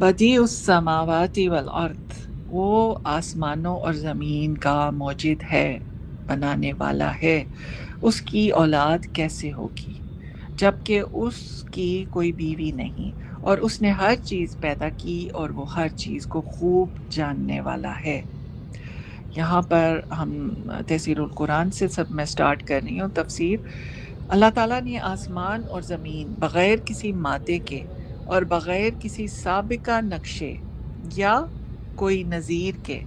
Badie السماواتی والارض، وہ آسمانوں اور زمین کا موجد ہے، بنانے والا ہے، اس کی اولاد کیسے ہوگی جبکہ اس کی کوئی بیوی نہیں، اور اس نے ہر چیز پیدا کی اور وہ ہر چیز کو خوب جاننے والا ہے۔ یہاں پر ہم تفسیر القرآن سے سب میں سٹارٹ کر رہی ہوں تفسیر۔ اللہ تعالیٰ نے آسمان اور زمین بغیر کسی مادے کے اور بغیر کسی سابقہ نقشے یا کوئی نظیر کے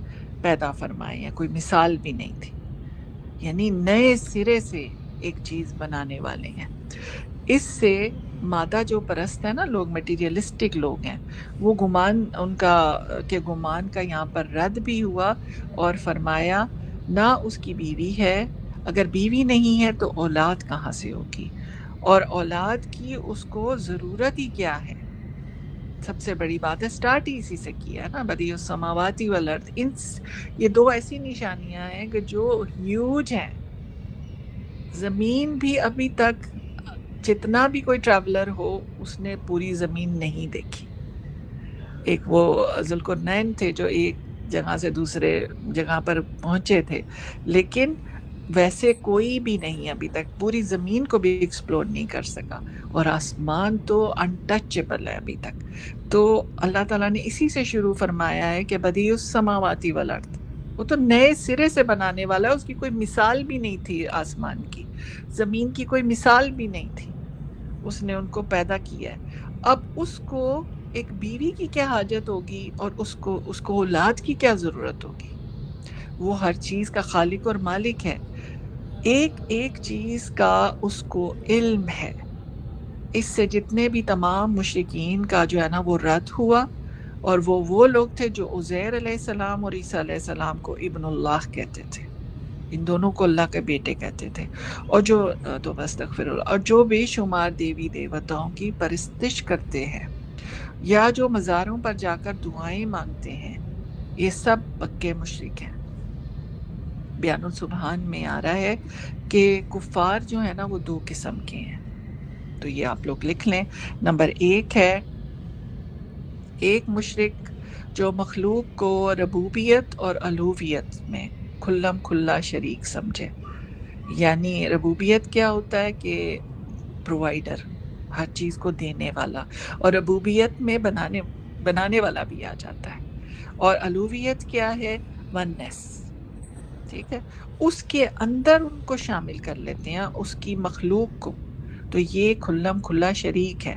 پیدا فرمائے ہیں، کوئی مثال بھی نہیں تھی، یعنی نئے سرے سے ایک چیز بنانے والے ہیں۔ اس سے مادہ جو پرست ہے نا، لوگ میٹیریلسٹک لوگ ہیں، وہ گمان ان کا کہ گمان کا یہاں پر رد بھی ہوا، اور فرمایا نہ اس کی بیوی ہے، اگر بیوی نہیں ہے تو اولاد کہاں سے ہوگی، اور اولاد کی اس کو ضرورت ہی کیا ہے۔ سب سے بڑی بات ہے، سٹارٹ ہی اسی سے کیا ہے نا، بدیع السماواتی والارض۔ یہ دو ایسی نشانیاں ہیں کہ جو ہیوج ہیں۔ زمین بھی ابھی تک جتنا بھی کوئی ٹریولر ہو، اس نے پوری زمین نہیں دیکھی۔ ایک وہ ذوالقرنین تھے جو ایک جگہ سے دوسرے جگہ پر پہنچے تھے، لیکن ویسے کوئی بھی نہیں ابھی تک پوری زمین کو بھی ایکسپلور نہیں کر سکا، اور آسمان تو انٹچیبل ہے ابھی تک۔ تو اللہ تعالیٰ نے اسی سے شروع فرمایا ہے کہ بدیع السماواتی والارض، وہ تو نئے سرے سے بنانے والا ہے، اس کی کوئی مثال بھی نہیں تھی، آسمان کی زمین کی کوئی مثال بھی نہیں تھی، اس نے ان کو پیدا کیا ہے۔ اب اس کو ایک بیوی کی کیا حاجت ہوگی، اور اس کو اولاد کی کیا ضرورت ہوگی؟ وہ ہر چیز کا خالق اور مالک ہے، ایک ایک چیز کا اس کو علم ہے۔ اس سے جتنے بھی تمام مشرکین کا جو ہے نا وہ رد ہوا، اور وہ لوگ تھے جو عزیر علیہ السلام اور عیسیٰ علیہ السلام کو ابن اللہ کہتے تھے، ان دونوں کو اللہ کے بیٹے کہتے تھے، اور جو تو استغفر اللہ، اور جو بے شمار دیوی دیوتاؤں کی پرستش کرتے ہیں یا جو مزاروں پر جا کر دعائیں مانگتے ہیں، یہ سب پکے مشرک ہیں۔ بیان السبحان میں آ رہا ہے کہ کفار جو ہے نا وہ دو قسم کے ہیں، تو یہ آپ لوگ لکھ لیں۔ نمبر ایک ہے ایک مشرک جو مخلوق کو ربوبیت اور الوہیت میں کھلم کھلا شریک سمجھے۔ یعنی ربوبیت کیا ہوتا ہے کہ پرووائڈر، ہر چیز کو دینے والا، اور ربوبیت میں بنانے والا بھی آ جاتا ہے، اور الوہیت کیا ہے؟ ونس، ٹھیک ہے، اس کے اندر ان کو شامل کر لیتے ہیں، اس کی مخلوق کو، تو یہ کھلم کھلا شریک ہے،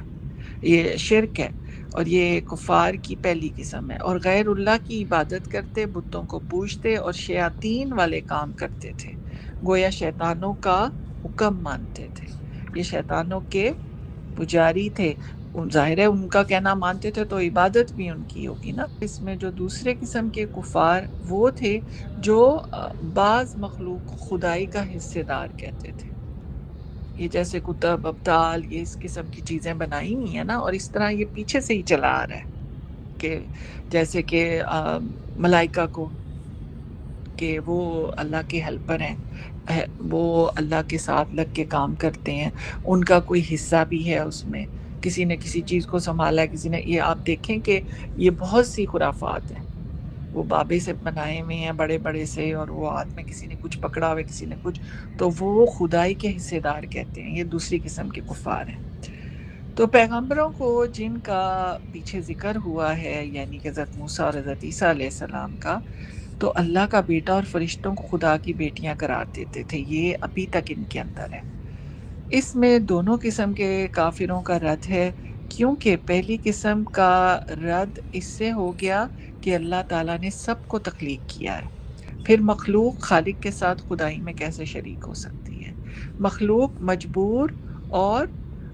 یہ شرک ہے، اور یہ کفار کی پہلی قسم ہے۔ اور غیر اللہ کی عبادت کرتے، بتوں کو پوجتے اور شیاطین والے کام کرتے تھے، گویا شیطانوں کا حکم مانتے تھے، یہ شیطانوں کے پجاری تھے، ظاہر ہے ان کا کہنا مانتے تھے تو عبادت بھی ان کی ہوگی نا۔ اس میں جو دوسرے قسم کے کفار وہ تھے جو بعض مخلوق کو خدائی کا حصے دار کہتے تھے، یہ جیسے کتب ابدال، یہ اس قسم کی چیزیں بنائی نہیں ہے نا، اور اس طرح یہ پیچھے سے ہی چلا آ رہا ہے کہ جیسے کہ ملائکہ کو کہ وہ اللہ کے ہیلپر ہیں، وہ اللہ کے ساتھ لگ کے کام کرتے ہیں، ان کا کوئی حصہ بھی ہے اس میں، کسی نے کسی چیز کو سنبھالا ہے، کسی نے، یہ آپ دیکھیں کہ یہ بہت سی خرافات ہیں، وہ بابے سے بنائے ہوئے ہیں بڑے بڑے سے، اور وہ ہاتھ میں کسی نے کچھ پکڑا ہوا ہے، کسی نے کچھ، تو وہ خدائی کے حصے دار کہتے ہیں، یہ دوسری قسم کے کفار ہیں۔ تو پیغمبروں کو جن کا پیچھے ذکر ہوا ہے، یعنی کہ حضرت موسیٰ اور حضرت عیسیٰ علیہ السلام کا، تو اللہ کا بیٹا اور فرشتوں کو خدا کی بیٹیاں قرار دیتے تھے، یہ ابھی تک ان کے اندر ہے۔ اس میں دونوں قسم کے کافروں کا رد ہے، کیونکہ پہلی قسم کا رد اس سے ہو گیا کہ اللہ تعالیٰ نے سب کو تخلیق کیا ہے، پھر مخلوق خالق کے ساتھ خدائی میں کیسے شریک ہو سکتی ہے؟ مخلوق مجبور، اور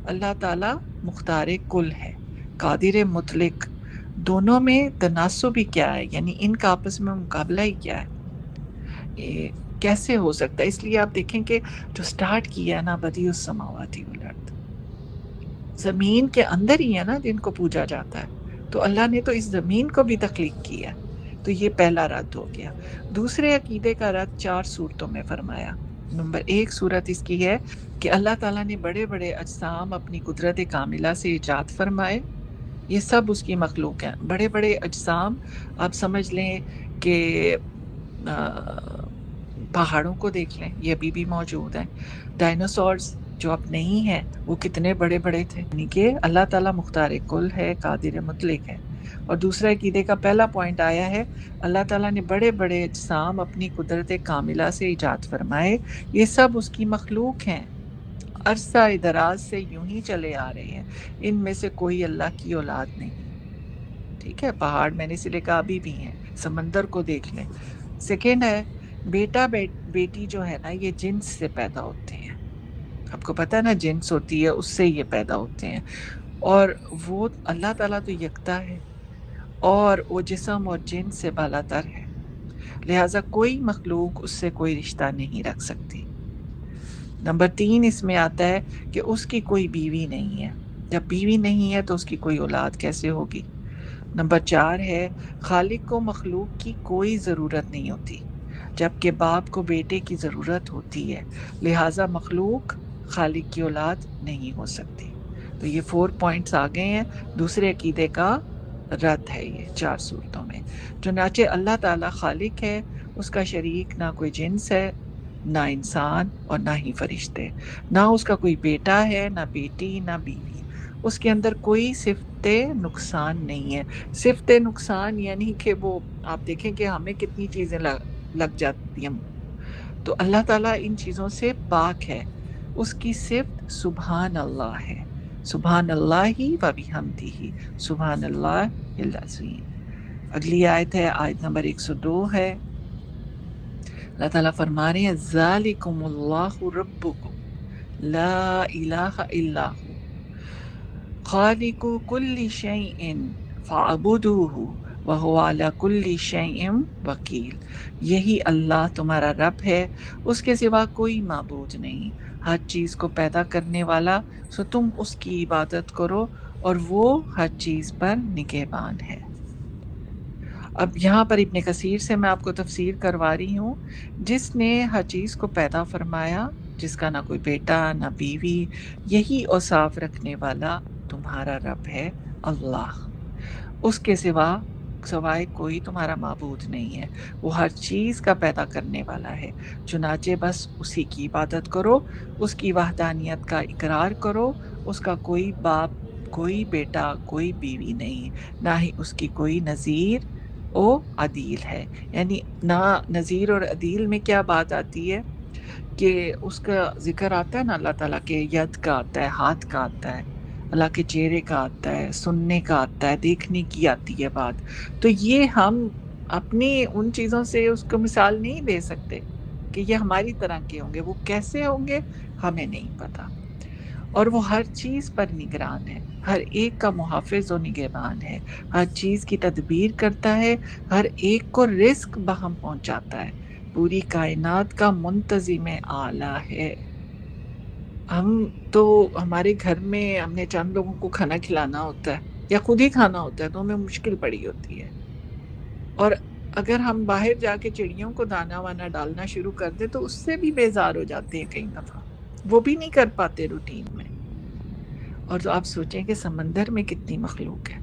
اللہ تعالیٰ مختار کل ہے، قادر مطلق، دونوں میں تناسب ہی کیا ہے؟ یعنی ان کا آپس میں مقابلہ ہی کیا ہے؟ یہ کیسے ہو سکتا ہے؟ اس لیے آپ دیکھیں کہ جو سٹارٹ کیا ہے نا، بدیع السماواتی والارض، زمین کے اندر ہی ہے نا جن کو پوجا جاتا ہے، تو اللہ نے تو اس زمین کو بھی تخلیق کیا، تو یہ پہلا رد ہو گیا۔ دوسرے عقیدے کا رد 4 صورتوں میں فرمایا۔ نمبر 1 صورت اس کی ہے کہ اللہ تعالیٰ نے بڑے بڑے اجسام اپنی قدرت کاملہ سے ایجاد فرمائے، یہ سب اس کی مخلوق ہیں. بڑے بڑے اجسام آپ سمجھ لیں کہ پہاڑوں کو دیکھ لیں، یہ ابھی بھی موجود ہیں. ڈائناسورز جو اب نہیں ہیں وہ کتنے بڑے بڑے تھے. یعنی کہ اللہ تعالیٰ مختار کل ہے، قادر مطلق ہے. اور دوسرا عقیدے کا پہلا پوائنٹ آیا ہے، اللہ تعالیٰ نے بڑے بڑے اجسام اپنی قدرت کاملہ سے ایجاد فرمائے، یہ سب اس کی مخلوق ہیں، عرصہ دراز سے یوں ہی چلے آ رہے ہیں، ان میں سے کوئی اللہ کی اولاد نہیں. ٹھیک ہے، پہاڑ میں نے اس لیے کہا ابھی بھی ہیں، سمندر کو دیکھ لیں. سیکنڈ ہے بیٹا بیٹی جو ہے نا یہ جنس سے پیدا ہوتے ہیں. آپ کو پتہ ہے نا جنس ہوتی ہے اس سے یہ پیدا ہوتے ہیں، اور وہ اللہ تعالیٰ تو یکتا ہے اور وہ جسم اور جنس سے بالا تر ہے، لہٰذا کوئی مخلوق اس سے کوئی رشتہ نہیں رکھ سکتی. نمبر 3 اس میں آتا ہے کہ اس کی کوئی بیوی نہیں ہے، جب بیوی نہیں ہے تو اس کی کوئی اولاد کیسے ہوگی. نمبر 4 ہے خالق کو مخلوق کی کوئی ضرورت نہیں ہوتی، جبکہ باپ کو بیٹے کی ضرورت ہوتی ہے، لہٰذا مخلوق خالق کی اولاد نہیں ہو سکتی. تو یہ 4 پوائنٹس آ گئے ہیں، دوسرے عقیدے کا رد ہے یہ 4 صورتوں میں. چنانچہ اللہ تعالیٰ خالق ہے، اس کا شریک نہ کوئی جنس ہے، نہ انسان اور نہ ہی فرشتے، نہ اس کا کوئی بیٹا ہے، نہ بیٹی، نہ بیوی. اس کے اندر کوئی صفت نقصان نہیں ہے. صفت نقصان یعنی کہ وہ آپ دیکھیں کہ ہمیں کتنی چیزیں لگ جاتی ہیں، تو اللہ تعالیٰ ان چیزوں سے پاک ہے. اس کی صفت سبحان اللہ ہے، سبحان اللہ ہی و بحمدہ، سبحان اللہ العظیم. اگلی آیت ہے آیت نمبر 102 ہے. اللہ تعالیٰ فرما رہے ہیں ذالکم اللہ ربکم لا الہ الا ہو خالق کل شیء فاعبدوہ وہو علی کل شیء وکیل. یہی اللہ تمہارا رب ہے، اس کے سوا کوئی معبود نہیں، ہر چیز کو پیدا کرنے والا، سو تم اس کی عبادت کرو اور وہ ہر چیز پر نگہبان ہے. اب یہاں پر ابن کثیر سے میں آپ کو تفسیر کروا رہی ہوں. جس نے ہر چیز کو پیدا فرمایا، جس کا نہ کوئی بیٹا نہ بیوی، یہی اوصاف رکھنے والا تمہارا رب ہے اللہ. اس کے سوائے کوئی تمہارا معبود نہیں ہے، وہ ہر چیز کا پیدا کرنے والا ہے. چنانچہ بس اسی کی عبادت کرو، اس کی وحدانیت کا اقرار کرو. اس کا کوئی باپ، کوئی بیٹا، کوئی بیوی نہیں، نہ ہی اس کی کوئی نظیر او عدیل ہے. یعنی نہ نظیر اور عدیل میں کیا بات آتی ہے کہ اس کا ذکر آتا ہے نا اللہ تعالیٰ کے ید کا آتا ہے، ہاتھ کا آتا ہے، اللہ کے چہرے کا آتا ہے، سننے کا آتا ہے، دیکھنے کی آتی ہے بات. تو یہ ہم اپنی ان چیزوں سے اس کو مثال نہیں دے سکتے کہ یہ ہماری طرح کے ہوں گے. وہ کیسے ہوں گے ہمیں نہیں پتا. اور وہ ہر چیز پر نگران ہے، ہر ایک کا محافظ و نگہبان ہے، ہر چیز کی تدبیر کرتا ہے، ہر ایک کو رزق بہم پہنچاتا ہے، پوری کائنات کا منتظم اعلیٰ ہے. ہم تو ہمارے گھر میں ہم نے چند لوگوں کو کھانا کھلانا ہوتا ہے یا خود ہی کھانا ہوتا ہے تو ہمیں مشکل پڑی ہوتی ہے، اور اگر ہم باہر جا کے چڑیوں کو دانا وانا ڈالنا شروع کر دیں تو اس سے بھی بیزار ہو جاتے ہیں کئی دفعہ، وہ بھی نہیں کر پاتے روٹین میں. اور تو آپ سوچیں کہ سمندر میں کتنی مخلوق ہے،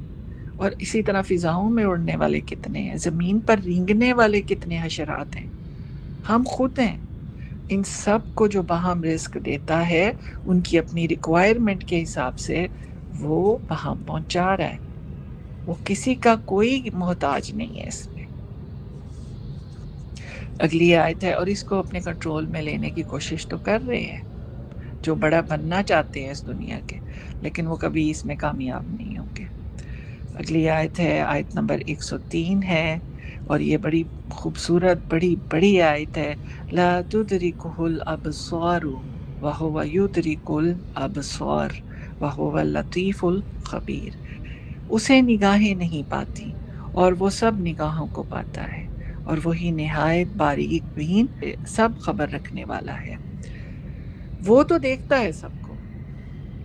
اور اسی طرح فضاؤں میں اڑنے والے کتنے ہیں، زمین پر رینگنے والے کتنے حشرات ہیں، ہم خود ہیں. ان سب کو جو باہم رزق دیتا ہے ان کی اپنی ریکوائرمنٹ کے حساب سے وہ باہم پہنچا رہا ہے، وہ کسی کا کوئی محتاج نہیں ہے اس میں. اگلی آیت ہے، اور اس کو اپنے کنٹرول میں لینے کی کوشش تو کر رہے ہیں جو بڑا بننا چاہتے ہیں اس دنیا کے، لیکن وہ کبھی اس میں کامیاب نہیں ہوں گے. اگلی آیت ہے آیت نمبر 103 ہے، اور یہ بڑی خوبصورت بڑی آیت ہے. لا تدرکہ الابصار وہو یدرک الابصار وہو اللطیف الخبیر. اسے نگاہیں نہیں پاتی اور وہ سب نگاہوں کو پاتا ہے، اور وہی نہایت باریک بین سب خبر رکھنے والا ہے. وہ تو دیکھتا ہے سب کو،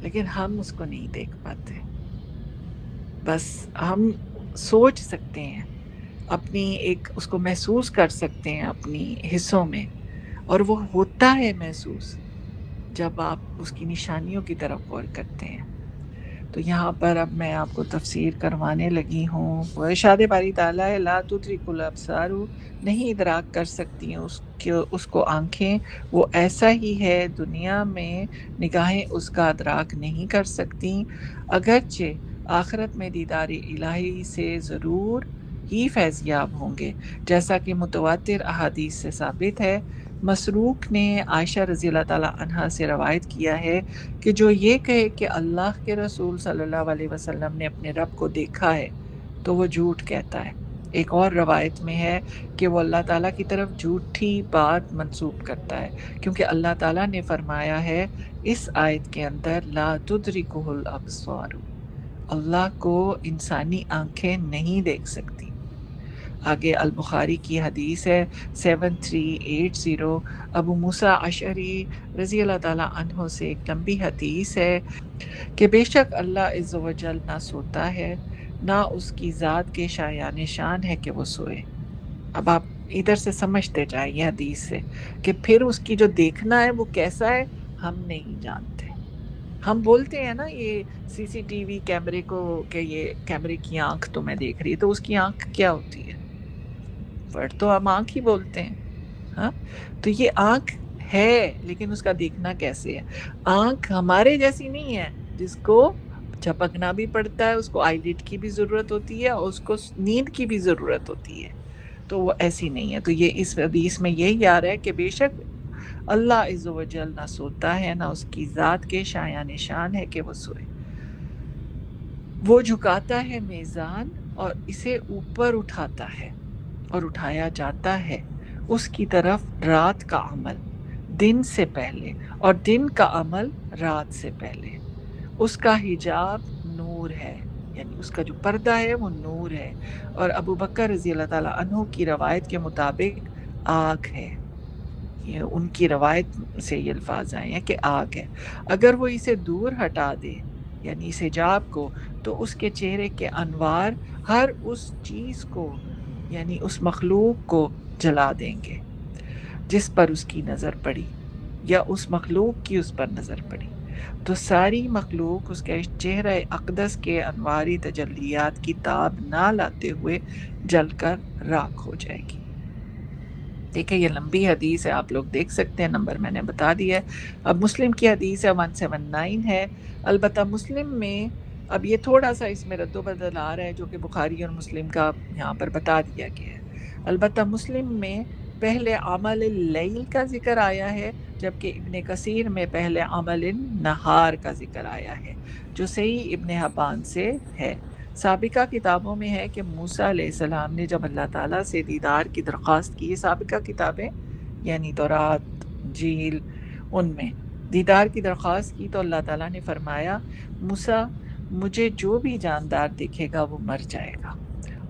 لیکن ہم اس کو نہیں دیکھ پاتے. بس ہم سوچ سکتے ہیں، اپنی ایک اس کو محسوس کر سکتے ہیں اپنی حصوں میں، اور وہ ہوتا ہے محسوس جب آپ اس کی نشانیوں کی طرف غور کرتے ہیں. تو یہاں پر اب میں آپ کو تفسیر کروانے لگی ہوں۔ وہ ارشاد باری تعالیٰ ہے لا تدرک الابصار، نہیں ادراک کر سکتی ہیں اس کو آنکھیں، وہ ایسا ہی ہے دنیا میں نگاہیں اس کا ادراک نہیں کر سکتی، اگرچہ آخرت میں دیدار الہی سے ضرور ہی فیضیاب ہوں گے، جیسا کہ متواتر احادیث سے ثابت ہے۔ مسروق نے عائشہ رضی اللہ تعالیٰ عنہا سے روایت کیا ہے کہ جو یہ کہے کہ اللہ کے رسول صلی اللہ علیہ وسلم نے اپنے رب کو دیکھا ہے تو وہ جھوٹ کہتا ہے۔ ایک اور روایت میں ہے کہ وہ اللہ تعالیٰ کی طرف جھوٹی بات منسوب کرتا ہے، کیونکہ اللہ تعالیٰ نے فرمایا ہے اس آیت کے اندر لا تدرکہ الابصار، اللہ کو انسانی آنکھیں نہیں دیکھ سکتی۔ آگے البخاری کی حدیث ہے 7380، ابو موسیٰ اشعری رضی اللہ تعالیٰ عنہ سے ایک لمبی حدیث ہے کہ بے شک اللہ عز و جل نہ سوتا ہے، نہ اس کی ذات کے شایان شان ہے کہ وہ سوئے۔ اب آپ ادھر سے سمجھتے جائیں یہ حدیث سے کہ پھر اس کی جو دیکھنا ہے وہ کیسا ہے ہم نہیں جانتے۔ ہم بولتے ہیں نا یہ سی سی ٹی وی کیمرے کو کہ یہ کیمرے کی آنکھ تو میں دیکھ رہی ہے، تو اس کی آنکھ کیا ہوتی ہے؟ ورڈ تو ہم آنکھ ہی بولتے ہیں، ہاں؟ تو یہ آنکھ ہے لیکن اس کا دیکھنا کیسے ہے؟ آنکھ ہمارے جیسی نہیں ہے جس کو جھپکنا بھی پڑتا ہے، اس کو آئی لڈ کی بھی ضرورت ہوتی ہے اور اس کو نیند کی بھی ضرورت ہوتی ہے، تو وہ ایسی نہیں ہے۔ تو یہ اس حدیث میں یہی آ رہا ہے کہ بے شک اللہ عز و جل نہ سوتا ہے، نہ اس کی ذات کے شایان شان ہے کہ وہ سوئے۔ وہ جھکاتا ہے میزان اور اسے اوپر اٹھاتا ہے اور اٹھایا جاتا ہے اس کی طرف رات کا عمل دن سے پہلے اور دن کا عمل رات سے پہلے۔ اس کا حجاب نور ہے، یعنی اس کا جو پردہ ہے وہ نور ہے، اور ابو بکر رضی اللہ تعالیٰ عنہ کی روایت کے مطابق آگ ہے۔ یہ ان کی روایت سے یہ الفاظ آئے ہیں کہ آگ ہے۔ اگر وہ اسے دور ہٹا دے یعنی اس حجاب کو، تو اس کے چہرے کے انوار ہر اس چیز کو یعنی اس مخلوق کو جلا دیں گے جس پر اس کی نظر پڑی، یا اس مخلوق کی اس پر نظر پڑی، تو ساری مخلوق اس کے چہرہ اقدس کے انواری تجلیات کی تاب نہ لاتے ہوئے جل کر راکھ ہو جائے گی۔ دیکھیں یہ لمبی حدیث ہے، آپ لوگ دیکھ سکتے ہیں، نمبر میں نے بتا دیا ہے۔ اب مسلم کی حدیث ہے 179 ہے، البتہ مسلم میں اب یہ تھوڑا سا اس میں رد و بدل آ رہا ہے جو کہ بخاری اور مسلم کا یہاں پر بتا دیا گیا ہے۔ البتہ مسلم میں پہلے عمل اللیل کا ذکر آیا ہے، جبکہ ابن کثیر میں پہلے عمل النہار کا ذکر آیا ہے، جو صحیح ابن حبان سے ہے۔ سابقہ کتابوں میں ہے کہ موسیٰ علیہ السلام نے جب اللہ تعالیٰ سے دیدار کی درخواست کی، سابقہ کتابیں یعنی تورات، انجیل، ان میں دیدار کی درخواست کی تو اللہ تعالیٰ نے فرمایا موسیٰ مجھے جو بھی جاندار دیکھے گا وہ مر جائے گا،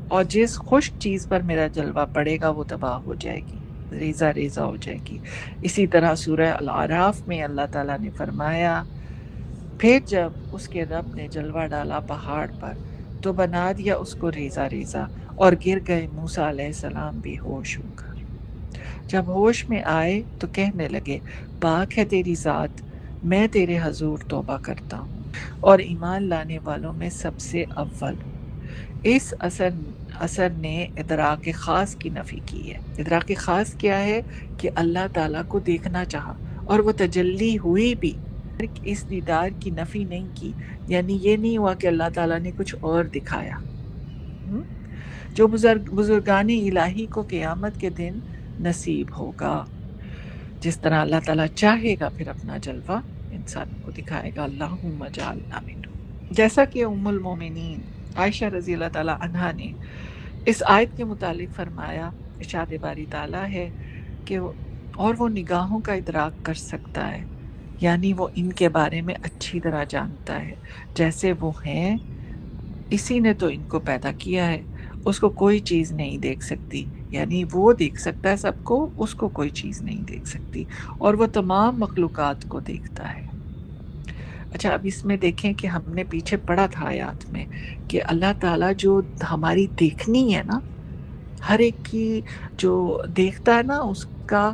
اور جس خشک چیز پر میرا جلوہ پڑے گا وہ تباہ ہو جائے گی، ریزہ ریزہ ہو جائے گی۔ اسی طرح سورہ الاعراف میں اللہ تعالیٰ نے فرمایا پھر جب اس کے رب نے جلوہ ڈالا پہاڑ پر تو بنا دیا اس کو ریزہ ریزہ، اور گر گئے موسیٰ علیہ السلام بے ہوش ہو کر۔ جب ہوش میں آئے تو کہنے لگے پاک ہے تیری ذات، میں تیرے حضور توبہ کرتا ہوں اور ایمان لانے والوں میں سب سے اول ہوں۔ اس اثر نے ادراک خاص کی نفی کی ہے۔ ادراک خاص کیا ہے کہ اللہ تعالیٰ کو دیکھنا چاہا اور وہ تجلی ہوئی بھی، اس دیدار کی نفی نہیں کی، یعنی یہ نہیں ہوا کہ اللہ تعالیٰ نے کچھ اور دکھایا۔ جو بزرگان الہی کو قیامت کے دن نصیب ہوگا، جس طرح اللہ تعالیٰ چاہے گا پھر اپنا جلوہ انسانوں کو دکھائے گا۔ اللہم اجعلنا منہم۔ جیسا کہ ام المومنین عائشہ رضی اللہ تعالیٰ عنہا نے اس آیت کے متعلق فرمایا، ارشاد باری تعالیٰ ہے کہ اور وہ نگاہوں کا ادراک کر سکتا ہے، یعنی وہ ان کے بارے میں اچھی طرح جانتا ہے، جیسے وہ ہیں اسی نے تو ان کو پیدا کیا ہے، اس کو کوئی چیز نہیں دیکھ سکتی، یعنی وہ دیکھ سکتا ہے سب کو، اس کو کوئی چیز نہیں دیکھ سکتی، اور وہ تمام مخلوقات کو دیکھتا ہے۔ اچھا اب اس میں دیکھیں کہ ہم نے پیچھے پڑھا تھا آیات میں کہ اللہ تعالیٰ جو ہماری دیکھنی ہے نا، ہر ایک کی جو دیکھتا ہے نا اس کا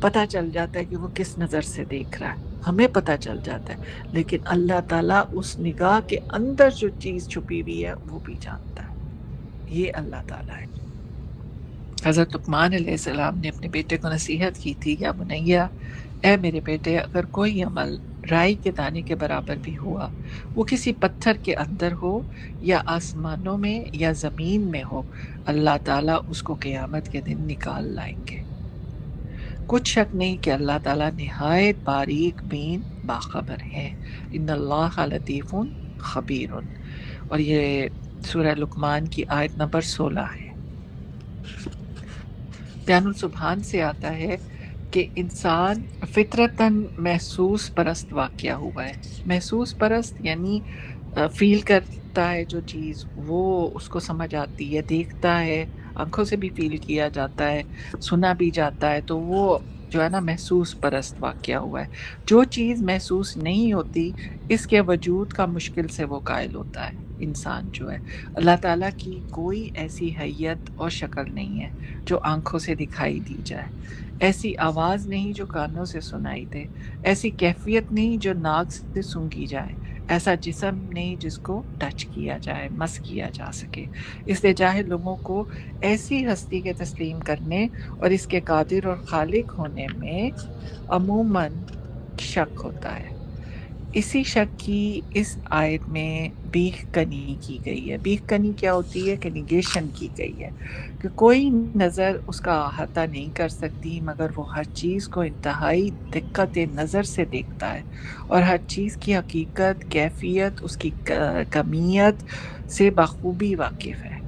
پتہ چل جاتا ہے کہ وہ کس نظر سے دیکھ رہا ہے۔ ہمیں پتہ چل جاتا ہے، لیکن اللہ تعالیٰ اس نگاہ کے اندر جو چیز چھپی ہوئی ہے وہ بھی جانتا ہے۔ یہ اللہ تعالیٰ ہے۔ حضرت لقمان علیہ السلام نے اپنے بیٹے کو نصیحت کی تھی، یا بنیا، اے میرے بیٹے، اگر کوئی عمل رائی کے دانے کے برابر بھی ہوا، وہ کسی پتھر کے اندر ہو یا آسمانوں میں یا زمین میں ہو، اللہ تعالیٰ اس کو قیامت کے دن نکال لائیں گے۔ کچھ شک نہیں کہ اللہ تعالیٰ نہایت باریک بین باخبر ہے۔ ان اللہ لطیف خبیر، اور یہ سورہ لقمان کی آیت نمبر 16 ہے۔ بیان السبحان سے آتا ہے کہ انسان فطرتاً محسوس پرست واقعہ ہوا ہے۔ محسوس پرست یعنی فیل کرتا ہے جو چیز، وہ اس کو سمجھ آتی ہے، دیکھتا ہے، آنکھوں سے بھی فیل کیا جاتا ہے، سنا بھی جاتا ہے، تو وہ جو ہے نا محسوس پرست واقعہ ہوا ہے۔ جو چیز محسوس نہیں ہوتی، اس کے وجود کا مشکل سے وہ قائل ہوتا ہے انسان جو ہے۔ اللہ تعالیٰ کی کوئی ایسی حیت اور شکل نہیں ہے جو آنکھوں سے دکھائی دی جائے، ایسی آواز نہیں جو کانوں سے سنائی دے، ایسی کیفیت نہیں جو ناک سے سونگھی جائے، ایسا جسم نہیں جس کو ٹچ کیا جائے، مس کیا جا سکے۔ اس لیے جاہل لوگوں کو ایسی ہستی کے تسلیم کرنے اور اس کے قادر اور خالق ہونے میں عموماً شک ہوتا ہے۔ اسی شک کی اس آیت میں بیخ کنی کی گئی ہے۔ بیخ کنی کیا ہوتی ہے؟ کہ نیگیشن کی گئی ہے، کہ کوئی نظر اس کا احاطہ نہیں کر سکتی، مگر وہ ہر چیز کو انتہائی دقت نظر سے دیکھتا ہے، اور ہر چیز کی حقیقت، کیفیت، اس کی کمیت سے بخوبی واقف ہے۔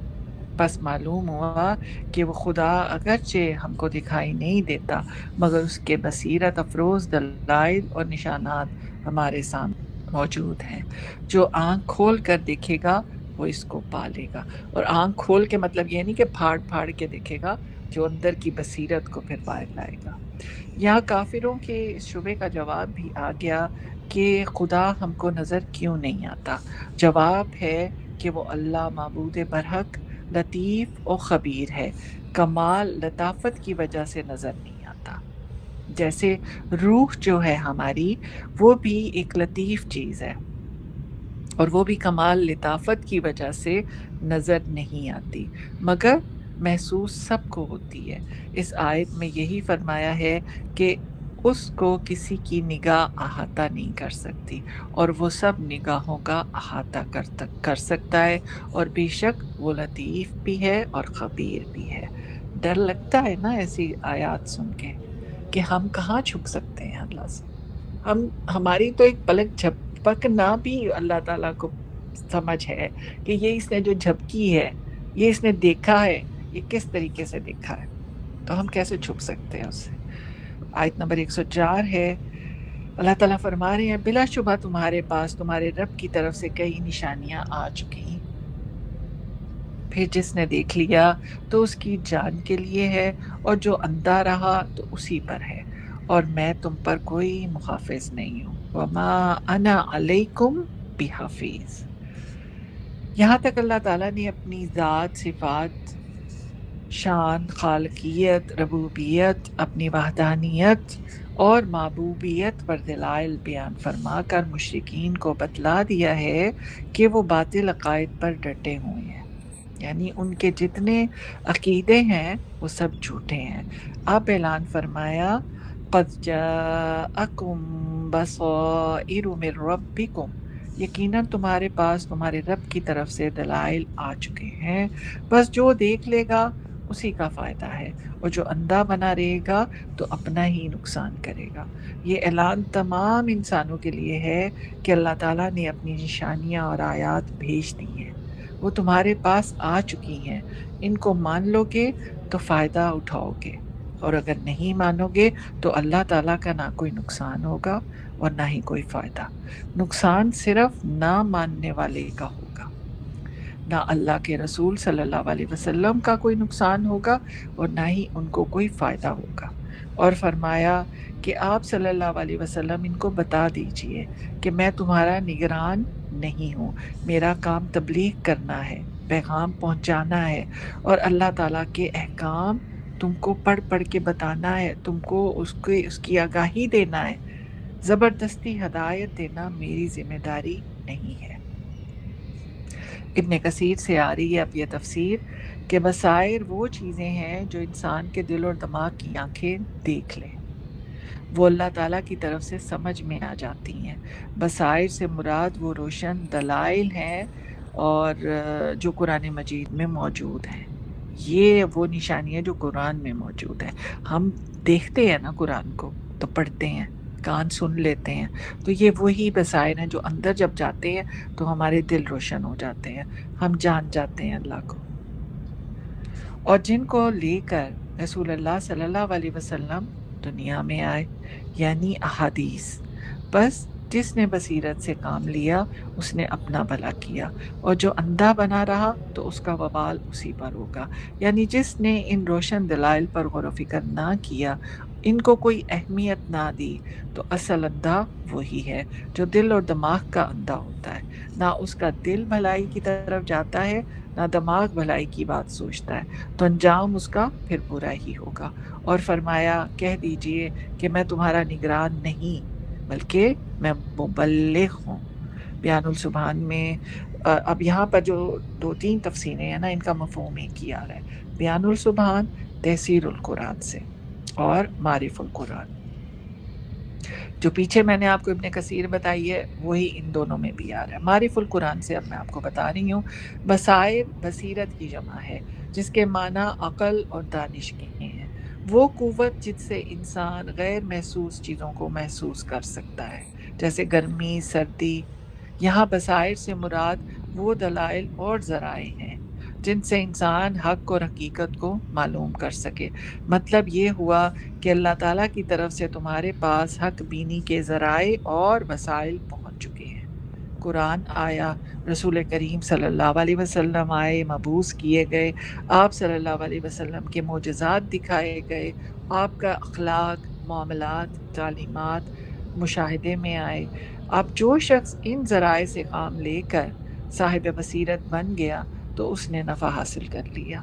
پس معلوم ہوا کہ وہ خدا اگرچہ ہم کو دکھائی نہیں دیتا، مگر اس کے بصیرت افروز دلائل اور نشانات ہمارے سامنے موجود ہیں۔ جو آنکھ کھول کر دیکھے گا وہ اس کو پالے گا۔ اور آنکھ کھول کے مطلب یہ نہیں کہ پھاڑ پھاڑ کے دیکھے گا، جو اندر کی بصیرت کو پھر باہر لائے گا۔ یہاں کافروں کے اس شبے کا جواب بھی آ گیا کہ خدا ہم کو نظر کیوں نہیں آتا۔ جواب ہے کہ وہ اللہ معبود برحق، لطیف و خبیر ہے، کمال لطافت کی وجہ سے نظر نہیں آتا۔ جیسے روح جو ہے ہماری، وہ بھی ایک لطیف چیز ہے، اور وہ بھی کمال لطافت کی وجہ سے نظر نہیں آتی، مگر محسوس سب کو ہوتی ہے۔ اس آیت میں یہی فرمایا ہے کہ اس کو کسی کی نگاہ احاطہ نہیں کر سکتی، اور وہ سب نگاہوں کا احاطہ کر سکتا ہے، اور بے شک وہ لطیف بھی ہے اور خبیر بھی ہے۔ ڈر لگتا ہے نا ایسی آیات سن کے، کہ ہم کہاں چھپ سکتے ہیں اللہ سے۔ ہماری تو ایک پلک جھپکنا بھی اللہ تعالیٰ کو سمجھ ہے کہ یہ اس نے جو جھپکی ہے، یہ اس نے دیکھا ہے، یہ کس طریقے سے دیکھا ہے، تو ہم کیسے چھپ سکتے ہیں اس سے۔ آیت نمبر 104 ہے، اللہ تعالیٰ فرما رہے ہیں، بلا شبہ تمہارے پاس تمہارے رب کی طرف سے کئی نشانیاں آ چکی، پھر جس نے دیکھ لیا تو اس کی جان کے لیے ہے، اور جو اندھا رہا تو اسی پر ہے، اور میں تم پر کوئی محافظ نہیں ہوں۔ وما انا علیکم بحفیظ۔ یہاں تک اللہ تعالیٰ نے اپنی ذات، صفات، شان، خالقیت، ربوبیت، اپنی وحدانیت اور معبوبیت پر دلائل بیان فرما کر مشرکین کو بتلا دیا ہے کہ وہ باطل عقائد پر ڈٹے ہوئے ہیں، یعنی ان کے جتنے عقیدے ہیں وہ سب جھوٹے ہیں۔ اب اعلان فرمایا، قد جاءکم بصائر من ربکم، یقیناً تمہارے پاس تمہارے رب کی طرف سے دلائل آ چکے ہیں، بس جو دیکھ لے گا اسی کا فائدہ ہے، اور جو اندھا بنا رہے گا تو اپنا ہی نقصان کرے گا۔ یہ اعلان تمام انسانوں کے لیے ہے کہ اللہ تعالیٰ نے اپنی نشانیاں اور آیات بھیج دی ہیں، وہ تمہارے پاس آ چکی ہیں، ان کو مان لو گے تو فائدہ اٹھاؤ گے، اور اگر نہیں مانو گے تو اللہ تعالیٰ کا نہ کوئی نقصان ہوگا اور نہ ہی کوئی فائدہ۔ نقصان صرف نہ ماننے والے کا ہوگا، نہ اللہ کے رسول صلی اللہ علیہ وسلم کا کوئی نقصان ہوگا، اور نہ ہی ان کو کوئی فائدہ ہوگا۔ اور فرمایا کہ آپ صلی اللہ علیہ وسلم ان کو بتا دیجئے کہ میں تمہارا نگران نہیں ہوں، میرا کام تبلیغ کرنا ہے، پیغام پہنچانا ہے، اور اللہ تعالیٰ کے احکام تم کو پڑھ پڑھ کے بتانا ہے، تم کو اس کی آگاہی دینا ہے، زبردستی ہدایت دینا میری ذمہ داری نہیں ہے۔ ابن کثیر سے آ رہی ہے اب یہ تفسیر کہ بصائر وہ چیزیں ہیں جو انسان کے دل اور دماغ کی آنکھیں دیکھ لیں، وہ اللہ تعالیٰ کی طرف سے سمجھ میں آ جاتی ہیں۔ بصائر سے مراد وہ روشن دلائل ہیں اور جو قرآن مجید میں موجود ہیں۔ یہ وہ نشانی ہے جو قرآن میں موجود ہے۔ ہم دیکھتے ہیں نا قرآن کو تو پڑھتے ہیں، کان سن لیتے ہیں، تو یہ وہی بصائر ہیں جو اندر جب جاتے ہیں تو ہمارے دل روشن ہو جاتے ہیں، ہم جان جاتے ہیں اللہ کو۔ اور جن کو لے کر رسول اللہ صلی اللہ علیہ وسلم دنیا میں آئے، یعنی احادیث، بس جس نے بصیرت سے کام لیا اس نے اپنا بھلا کیا، اور جو اندھا بنا رہا تو اس کا وبال اسی پر ہوگا۔ یعنی جس نے ان روشن دلائل پر غور و فکر نہ کیا، ان کو کوئی اہمیت نہ دی، تو اصل اندھا وہی ہے جو دل اور دماغ کا اندھا ہوتا ہے۔ نہ اس کا دل بھلائی کی طرف جاتا ہے، نہ دماغ بھلائی کی بات سوچتا ہے، تو انجام اس کا پھر برا ہی ہوگا۔ اور فرمایا کہہ دیجئے کہ میں تمہارا نگران نہیں بلکہ میں مبلغ ہوں۔ بیان السبحان میں اب یہاں پر جو دو تین تفسیریں ہیں نا، ان کا مفہوم ایک ہی آ رہا ہے۔ بیان السبحان تفسیر القرآن سے، اور معرف القرآن جو پیچھے میں نے آپ کو ابن کثیر بتائی ہے وہی ان دونوں میں بھی آ رہا ہے۔ معرف القرآن سے اب میں آپ کو بتا رہی ہوں۔ بصائر بصیرت کی جمع ہے جس کے معنی عقل اور دانش کے ہیں، وہ قوت جس سے انسان غیر محسوس چیزوں کو محسوس کر سکتا ہے، جیسے گرمی، سردی۔ یہاں بصائر سے مراد وہ دلائل اور ذرائع ہیں جن سے انسان حق اور حقیقت کو معلوم کر سکے۔ مطلب یہ ہوا کہ اللہ تعالیٰ کی طرف سے تمہارے پاس حق بینی کے ذرائع اور وسائل پہنچ چکے ہیں۔ قرآن آیا، رسول کریم صلی اللہ علیہ وسلم آئے، مبعوث کیے گئے، آپ صلی اللہ علیہ وسلم کے معجزات دکھائے گئے، آپ کا اخلاق، معاملات، تعلیمات مشاہدے میں آئے۔ اب جو شخص ان ذرائع سے کام لے کر صاحب بصیرت بن گیا تو اس نے نفع حاصل کر لیا،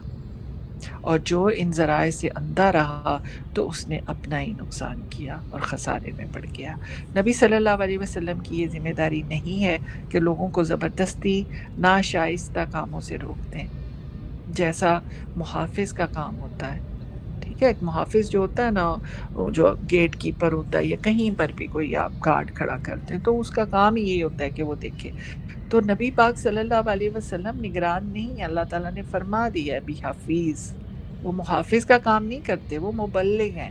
اور جو ان ذرائع سے اندھا رہا تو اس نے اپنا ہی نقصان کیا اور خسارے میں پڑ گیا۔ نبی صلی اللہ علیہ وسلم کی یہ ذمہ داری نہیں ہے کہ لوگوں کو زبردستی ناشائستہ کاموں سے روک دیں، جیسا محافظ کا کام ہوتا ہے۔ ٹھیک ہے، ایک محافظ جو ہوتا ہے نا، وہ جو گیٹ کیپر ہوتا ہے یا کہیں پر بھی کوئی آپ گارڈ کھڑا کرتے ہیں تو اس کا کام ہی یہی ہوتا ہے کہ وہ دیکھے۔ تو نبی پاک صلی اللہ علیہ وسلم نگران نہیں، اللہ تعالیٰ نے فرما دیا ہے بھی حفیظ، وہ محافظ کا کام نہیں کرتے، وہ مبلغ ہیں۔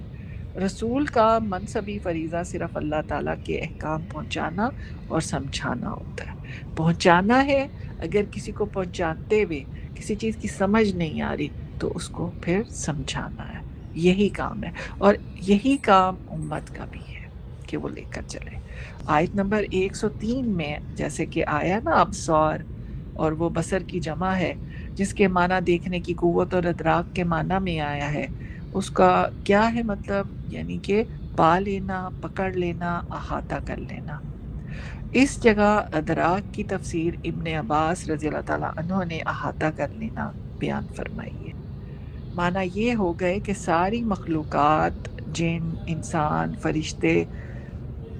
رسول کا منصبی فریضہ صرف اللہ تعالیٰ کے احکام پہنچانا اور سمجھانا ہوتا ہے۔ پہنچانا ہے، اگر کسی کو پہنچاتے ہوئے کسی چیز کی سمجھ نہیں آ رہی تو اس کو پھر سمجھانا ہے، یہی کام ہے، اور یہی کام امت کا بھی ہے کہ وہ لے کر چلے۔ آیت نمبر 103 میں جیسے کہ آیا نا ابصار، اور وہ بصر کی جمع ہے جس کے معنی دیکھنے کی قوت اور ادراک کے معنی میں آیا ہے، اس کا کیا ہے مطلب؟ یعنی کہ پا لینا، پکڑ لینا، احاطہ کر لینا۔ اس جگہ ادراک کی تفسیر ابن عباس رضی اللہ تعالیٰ عنہ نے احاطہ کر لینا بیان فرمائی ہے۔ معنی یہ ہو گئے کہ ساری مخلوقات، جن، انسان، فرشتے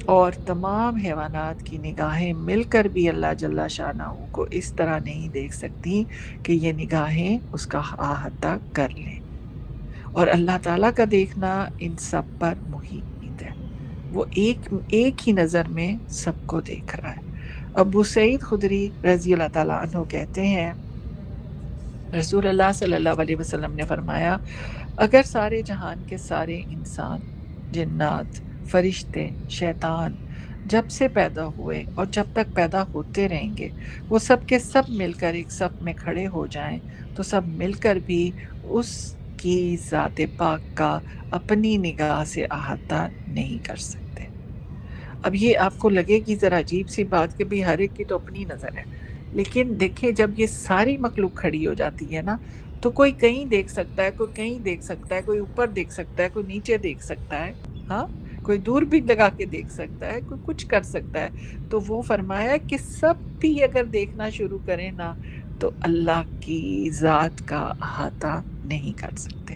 اور تمام حیوانات کی نگاہیں مل کر بھی اللہ جل شانہ کو اس طرح نہیں دیکھ سکتی کہ یہ نگاہیں اس کا احاطہ کر لیں، اور اللہ تعالیٰ کا دیکھنا ان سب پر محیط ہے، وہ ایک ہی نظر میں سب کو دیکھ رہا ہے۔ ابو سعید خدری رضی اللہ تعالیٰ عنہ کہتے ہیں رسول اللہ صلی اللہ علیہ وسلم نے فرمایا، اگر سارے جہان کے سارے انسان، جنات، فرشتے، شیطان جب سے پیدا ہوئے اور جب تک پیدا ہوتے رہیں گے، وہ سب کے سب مل کر ایک صف میں کھڑے ہو جائیں تو سب مل کر بھی اس کی ذات پاک کا اپنی نگاہ سے احاطہ نہیں کر سکتے۔ اب یہ آپ کو لگے گی ذرا عجیب سی بات کہ بھی ہر ایک کی تو اپنی نظر ہے، لیکن دیکھیں جب یہ ساری مخلوق کھڑی ہو جاتی ہے نا، تو کوئی کہیں دیکھ سکتا ہے، کوئی کہیں دیکھ سکتا ہے، کوئی اوپر دیکھ سکتا ہے، کوئی نیچے دیکھ سکتا ہے، ہاں، کوئی دور بھی لگا کے دیکھ سکتا ہے، کوئی کچھ کر سکتا ہے۔ تو وہ فرمایا کہ سب بھی اگر دیکھنا شروع کریں نا تو اللہ کی ذات کا احاطہ نہیں کر سکتے۔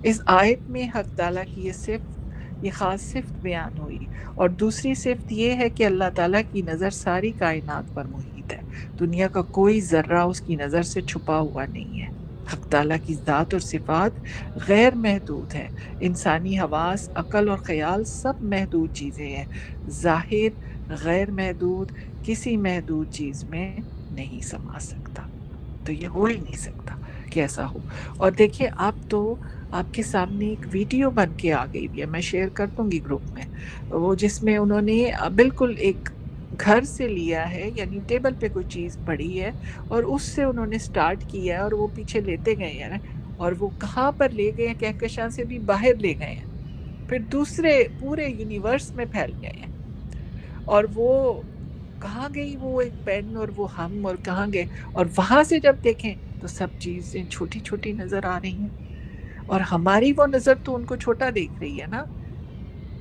اس آیت میں حق تعالیٰ کی یہ صرف یہ خاص صفت بیان ہوئی، اور دوسری صفت یہ ہے کہ اللہ تعالیٰ کی نظر ساری کائنات پر محیط ہے، دنیا کا کوئی ذرہ اس کی نظر سے چھپا ہوا نہیں ہے۔ حق تعالیٰ کی ذات اور صفات غیر محدود ہیں، انسانی حواس، عقل اور خیال سب محدود چیزیں ہیں، ظاہر غیر محدود کسی محدود چیز میں نہیں سما سکتا، تو یہ ہو ہی نہیں سکتا کہ ایسا ہو۔ اور دیکھیں اب تو آپ کے سامنے ایک ویڈیو بن کے آ گئی بھی ہے، میں شیئر کر دوں گی گروپ میں، وہ جس میں انہوں نے بالکل ایک گھر سے لیا ہے، یعنی ٹیبل پہ کوئی چیز پڑی ہے اور اس سے انہوں نے سٹارٹ کیا ہے، اور وہ پیچھے لیتے گئے ہیں، اور وہ کہاں پر لے گئے ہیں، کہکشاں سے بھی باہر لے گئے ہیں، پھر دوسرے پورے یونیورس میں پھیل گئے ہیں، اور وہ کہاں گئی وہ ایک پین اور وہ ہم، اور کہاں گئے، اور وہاں سے جب دیکھیں تو سب چیزیں چھوٹی چھوٹی نظر آ رہی ہیں، اور ہماری وہ نظر تو ان کو چھوٹا دیکھ رہی ہے نا۔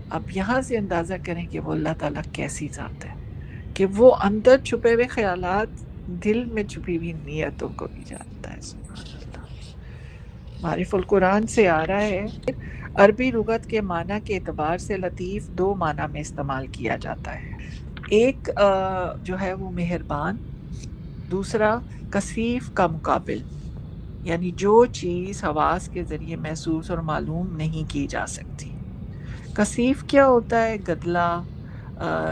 اب یہاں سے اندازہ کریں کہ وہ اللہ تعالیٰ کیسی ذات ہے، کہ وہ اندر چھپے ہوئے خیالات، دل میں چھپی ہوئی نیتوں کو بھی جانتا ہے۔ سبحان اللہ۔ معرف القرآن سے آ رہا ہے، عربی لغت کے معنی کے اعتبار سے لطیف دو معنی میں استعمال کیا جاتا ہے، ایک جو ہے وہ مہربان، دوسرا کثیف کا مقابل، یعنی جو چیز حواس کے ذریعے محسوس اور معلوم نہیں کی جا سکتی۔ کثیف کیا ہوتا ہے؟ گدلا،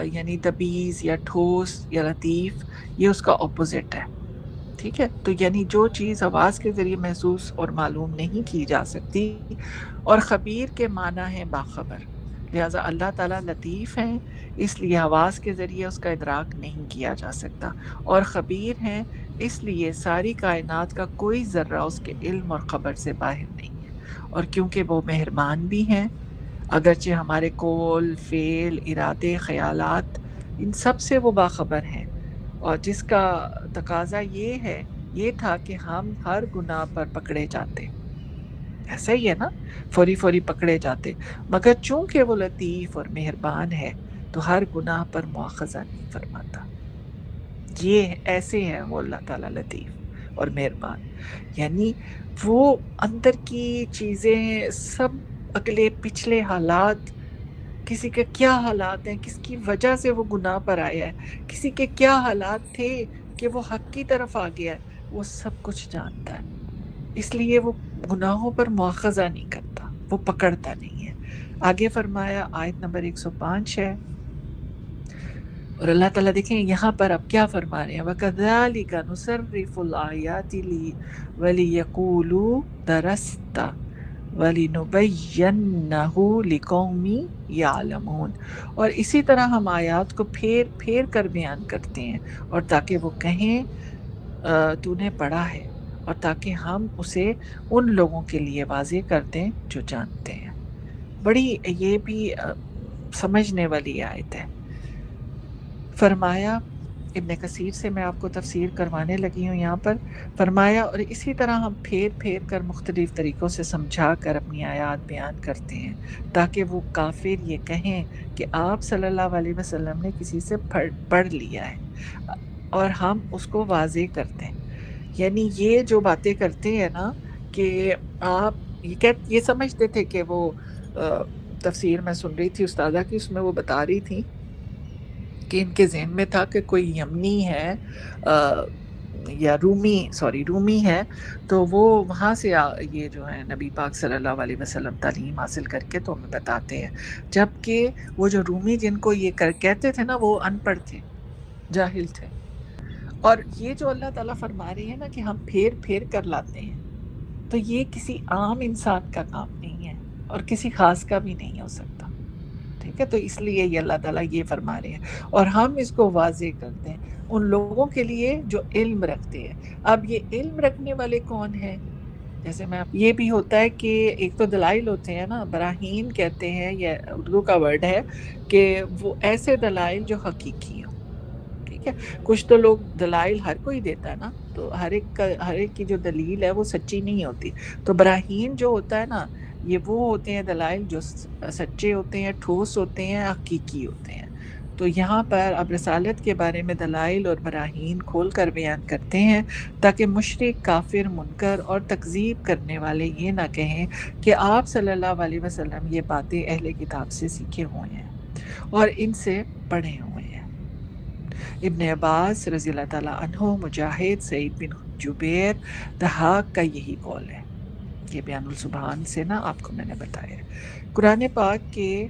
یعنی دبیز یا ٹھوس یا لطیف، یہ اس کا اپوزٹ ہے، ٹھیک ہے؟ تو یعنی جو چیز حواس کے ذریعے محسوس اور معلوم نہیں کی جا سکتی، اور خبیر کے معنی ہے باخبر، لہٰذا اللہ تعالیٰ لطیف ہیں، اس لیے حواس کے ذریعے اس کا ادراک نہیں کیا جا سکتا، اور خبیر ہیں اس لیے ساری کائنات کا کوئی ذرہ اس کے علم اور خبر سے باہر نہیں ہے، اور کیونکہ وہ مہربان بھی ہیں، اگرچہ ہمارے قول، فعل، ارادے، خیالات، ان سب سے وہ باخبر ہیں، اور جس کا تقاضا یہ تھا کہ ہم ہر گناہ پر پکڑے جاتے، ایسا ہی ہے نا، فوری فوری پکڑے جاتے، مگر چونکہ وہ لطیف اور مہربان ہے تو ہر گناہ پر مواخذہ نہیں فرماتا۔ یہ ایسے ہیں وہ اللہ تعالیٰ لطیف اور مہربان، یعنی وہ اندر کی چیزیں سب، اگلے پچھلے حالات، کسی کے کیا حالات ہیں، کس کی وجہ سے وہ گناہ پر آیا ہے، کسی کے کیا حالات تھے کہ وہ حق کی طرف آ گیا ہے، وہ سب کچھ جانتا ہے، اس لیے وہ گناہوں پر مواخذہ نہیں کرتا، وہ پکڑتا نہیں ہے۔ آگے فرمایا، آیت نمبر 105 ہے، اور اللہ تعالیٰ دیکھیں یہاں پر اب کیا فرما رہے ہیں، وَكَذَلِكَ نُصَرِّفُ الْآيَاتِ وَلِيَقُولُوا دَرَسْتَ وَلِنُبَيِّنَّهُ لِقَوْمٍ يَعْلَمُونَ، اور اسی طرح ہم آیات کو پھیر پھیر کر بیان کرتے ہیں، اور تاکہ وہ کہیں تو نے پڑھا ہے، اور تاکہ ہم اسے ان لوگوں کے لیے واضح کر دیں جو جانتے ہیں۔ بڑی یہ بھی سمجھنے والی آیت ہے۔ فرمایا، ابن کثیر سے میں آپ کو تفسیر کروانے لگی ہوں یہاں پر، فرمایا اور اسی طرح ہم پھیر پھیر کر مختلف طریقوں سے سمجھا کر اپنی آیات بیان کرتے ہیں، تاکہ وہ کافر یہ کہیں کہ آپ صلی اللہ علیہ وسلم نے کسی سے پڑھ لیا ہے، اور ہم اس کو واضح کرتے ہیں۔ یعنی یہ جو باتیں کرتے ہیں نا، کہ آپ یہ سمجھتے تھے کہ وہ تفسیر میں سن رہی تھی استادہ کی، اس میں وہ بتا رہی تھی کہ ان کے ذہن میں تھا کہ کوئی یمنی ہے یا رومی ہے، تو وہ وہاں سے یہ جو ہے نبی پاک صلی اللہ علیہ وسلم تعلیم حاصل کر کے تو ہمیں بتاتے ہیں، جبکہ وہ جو رومی جن کو یہ کہتے تھے نا، وہ ان پڑھ تھے، جاہل تھے۔ اور یہ جو اللہ تعالیٰ فرما رہے ہیں نا کہ ہم پھیر پھیر کر لاتے ہیں، تو یہ کسی عام انسان کا کام نہیں ہے، اور کسی خاص کا بھی نہیں ہو سکتا، ٹھیک ہے؟ تو اس لیے یہ اللہ تعالیٰ یہ فرما رہے ہیں، اور ہم اس کو واضح کرتے ہیں ان لوگوں کے لیے جو علم رکھتے ہیں۔ اب یہ علم رکھنے والے کون ہیں؟ جیسے یہ بھی ہوتا ہے کہ ایک تو دلائل ہوتے ہیں نا، براہین کہتے ہیں، یہ اردو کا ورڈ ہے، کہ وہ ایسے دلائل جو حقیقی ہوں، ٹھیک ہے؟ کچھ تو لوگ دلائل ہر کوئی دیتا ہے نا، تو ہر ایک کی جو دلیل ہے وہ سچی نہیں ہوتی، تو براہین جو ہوتا ہے نا، یہ وہ ہوتے ہیں دلائل جو سچے ہوتے ہیں، ٹھوس ہوتے ہیں، حقیقی ہوتے ہیں۔ تو یہاں پر اب رسالت کے بارے میں دلائل اور براہین کھول کر بیان کرتے ہیں تاکہ مشرک، کافر، منکر اور تکذیب کرنے والے یہ نہ کہیں کہ آپ صلی اللہ علیہ وسلم یہ باتیں اہل کتاب سے سیکھے ہوئے ہیں اور ان سے پڑھے ہوئے ہیں۔ ابن عباس رضی اللہ تعالیٰ عنہ، مجاہد، سعید بن جبیر، دہاق کا یہی قول ہے۔ یہ بیان السبحان سے نا آپ کو میں نے بتایا ہے۔ قرآن پاک کے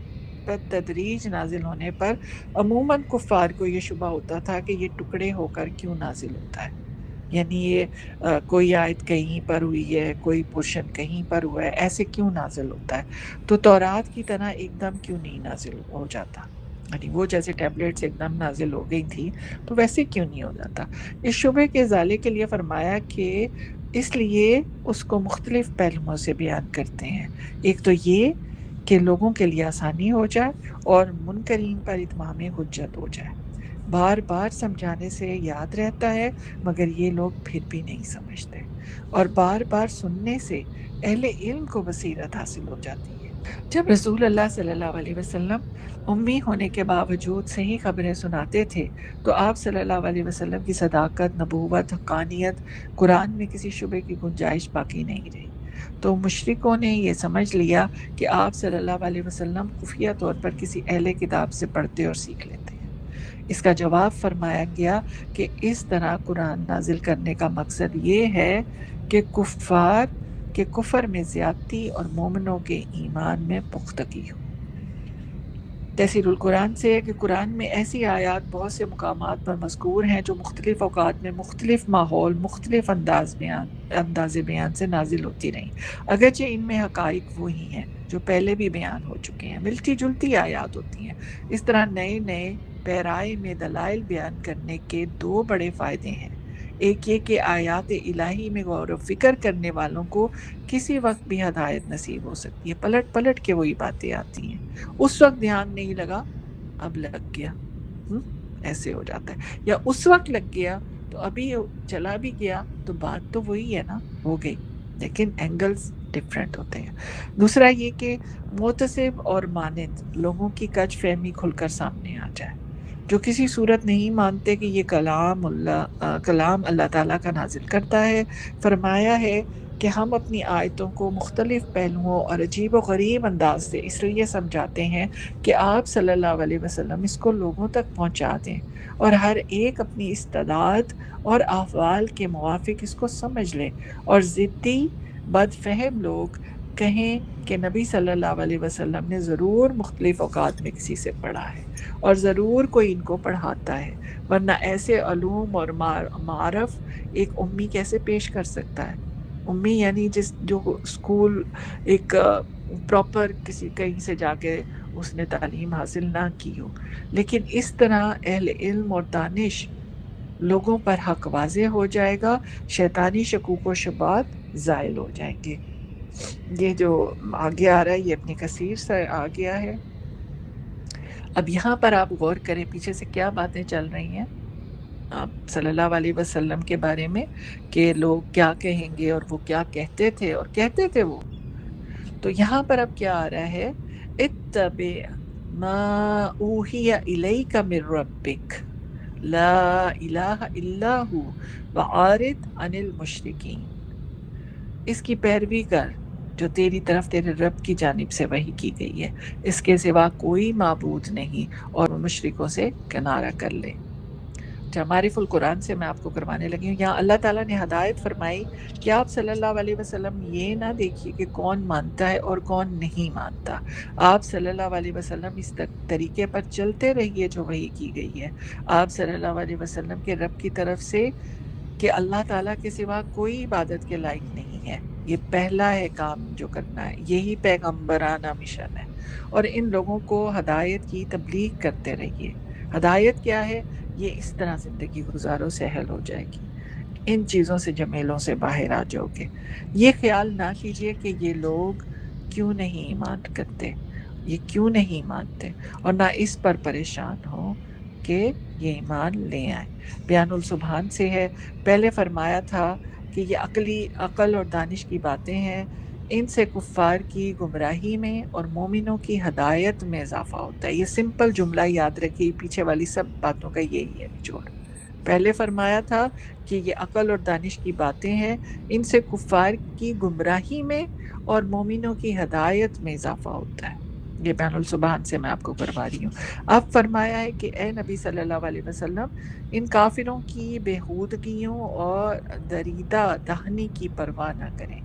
تدریج نازل ہونے پر عموماً کفار کو یہ شبہ ہوتا تھا کہ یہ ٹکڑے ہو کر کیوں نازل ہوتا ہے، یعنی یہ کوئی آیت کہیں پر ہوئی ہے، کوئی پورشن کہیں پر ہوا ہے، ایسے کیوں نازل ہوتا ہے، تو تورات کی طرح ایک دم کیوں نہیں نازل ہو جاتا، یعنی وہ جیسے ٹیبلٹس ایک دم نازل ہو گئی تھی تو ویسے کیوں نہیں ہو جاتا۔ اس شبے کے ازالے کے لیے فرمایا کہ اس لیے اس کو مختلف پہلوؤں سے بیان کرتے ہیں۔ ایک تو یہ کہ لوگوں کے لیے آسانی ہو جائے اور منکرین پر اتمام حجت ہو جائے۔ بار بار سمجھانے سے یاد رہتا ہے مگر یہ لوگ پھر بھی نہیں سمجھتے، اور بار بار سننے سے اہل علم کو بصیرت حاصل ہو جاتی ہے۔ جب رسول اللہ صلی اللہ علیہ وسلم امی ہونے کے باوجود صحیح خبریں سناتے تھے تو آپ صلی اللہ علیہ وسلم کی صداقت، نبوت، حقانیت قرآن میں کسی شبے کی گنجائش باقی نہیں رہی۔ تو مشرکوں نے یہ سمجھ لیا کہ آپ صلی اللہ علیہ وسلم خفیہ طور پر کسی اہل کتاب سے پڑھتے اور سیکھ لیتے ہیں۔ اس کا جواب فرمایا گیا کہ اس طرح قرآن نازل کرنے کا مقصد یہ ہے کہ کفار کے کفر میں زیادتی اور مومنوں کے ایمان میں پختگی ہو۔ تفسیر القرآن سے ہے کہ قرآن میں ایسی آیات بہت سے مقامات پر مذکور ہیں جو مختلف اوقات میں مختلف ماحول، مختلف انداز بیان سے نازل ہوتی رہیں، اگرچہ ان میں حقائق وہی ہیں جو پہلے بھی بیان ہو چکے ہیں، ملتی جلتی آیات ہوتی ہیں۔ اس طرح نئے نئے پیرائے میں دلائل بیان کرنے کے دو بڑے فائدے ہیں۔ ایک یہ کہ آیات الہی میں غور و فکر کرنے والوں کو کسی وقت بھی ہدایت نصیب ہو سکتی ہے، پلٹ پلٹ کے وہی باتیں آتی ہیں، اس وقت دھیان نہیں لگا، اب لگ گیا، ایسے ہو جاتا ہے، یا اس وقت لگ گیا تو ابھی چلا بھی گیا تو بات تو وہی ہے نا، ہو گئی، لیکن اینگلز ڈفرینٹ ہوتے ہیں۔ دوسرا یہ کہ متصب اور مانند لوگوں کی کج فہمی کھل کر سامنے آ جائے، جو کسی صورت نہیں مانتے کہ یہ کلام اللہ تعالیٰ کا نازل کرتا ہے۔ فرمایا ہے کہ ہم اپنی آیتوں کو مختلف پہلوؤں اور عجیب و غریب انداز سے اس لیے سمجھاتے ہیں کہ آپ صلی اللہ علیہ وسلم اس کو لوگوں تک پہنچا دیں اور ہر ایک اپنی استعداد اور احوال کے موافق اس کو سمجھ لے، اور ضدی بد فہم لوگ کہیں کہ نبی صلی اللہ علیہ وسلم نے ضرور مختلف اوقات میں کسی سے پڑھا ہے اور ضرور کوئی ان کو پڑھاتا ہے، ورنہ ایسے علوم اور معارف ایک امی کیسے پیش کر سکتا ہے؟ امی یعنی جو اسکول ایک پراپر کسی کہیں سے جا کے اس نے تعلیم حاصل نہ کی ہو، لیکن اس طرح اہل علم اور دانش لوگوں پر حق واضح ہو جائے گا، شیطانی شکوک و شبہات زائل ہو جائیں گے۔ یہ جو آگے آ رہا ہے یہ ابن کثیر سے آ گیا ہے۔ اب یہاں پر آپ غور کریں پیچھے سے کیا باتیں چل رہی ہیں آپ صلی اللہ علیہ وسلم کے بارے میں، کہ لوگ کیا کہیں گے اور وہ کیا کہتے تھے اور کہتے تھے وہ۔ تو یہاں پر اب کیا آ رہا ہے، اتبع ما اوحی الیک من ربک لا الہ الا ہو وعارض عن المشرکین، اس کی پیروی کر جو تیری طرف تیرے رب کی جانب سے وحی کی گئی ہے، اس کے سوا کوئی معبود نہیں، اور مشرکوں سے کنارہ کر لے۔ معرف القرآن سے میں آپ کو کروانے لگی ہوں۔ یہاں اللہ تعالیٰ نے ہدایت فرمائی کہ آپ صلی اللہ علیہ وسلم یہ نہ دیکھیے کہ کون مانتا ہے اور کون نہیں مانتا، آپ صلی اللہ علیہ وسلم اس طریقے پر چلتے رہیے جو وحی کی گئی ہے۔ آپ صلی اللہ علیہ وسلم کے رب کی طرف سے کہ اللہ تعالیٰ کے سوا کوئی عبادت کے لائق نہیں ہے، یہ پہلا ہے کام جو کرنا ہے، یہی پیغمبرانہ مشن ہے، اور ان لوگوں کو ہدایت کی تبلیغ کرتے رہیے۔ ہدایت کیا ہے؟ یہ اس طرح زندگی گزارو، سہل ہو جائے گی، ان چیزوں سے جمیلوں سے باہر آ جاؤ گے۔ یہ خیال نہ کیجئے کہ یہ لوگ کیوں نہیں ایمان کرتے، یہ کیوں نہیں مانتے، اور نہ اس پر پریشان ہو کہ یہ ایمان لے آئیں۔ بیان السبحان سے ہے، پہلے فرمایا تھا کہ یہ عقل اور دانش کی باتیں ہیں، ان سے کفار کی گمراہی میں اور مومنوں کی ہدایت میں اضافہ ہوتا ہے۔ یہ سمپل جملہ یاد رکھیے، پیچھے والی سب باتوں کا یہی ہے نچوڑ۔ پہلے فرمایا تھا کہ یہ عقل اور دانش کی باتیں ہیں، ان سے کفار کی گمراہی میں اور مومنوں کی ہدایت میں اضافہ ہوتا ہے۔ یہ بین السبحان سے میں آپ کو کروا رہی ہوں۔ اب فرمایا ہے کہ اے نبی صلی اللہ علیہ وسلم، ان کافروں کی بےہودگیوں اور دریدہ دہنی کی پرواہ نہ کریں،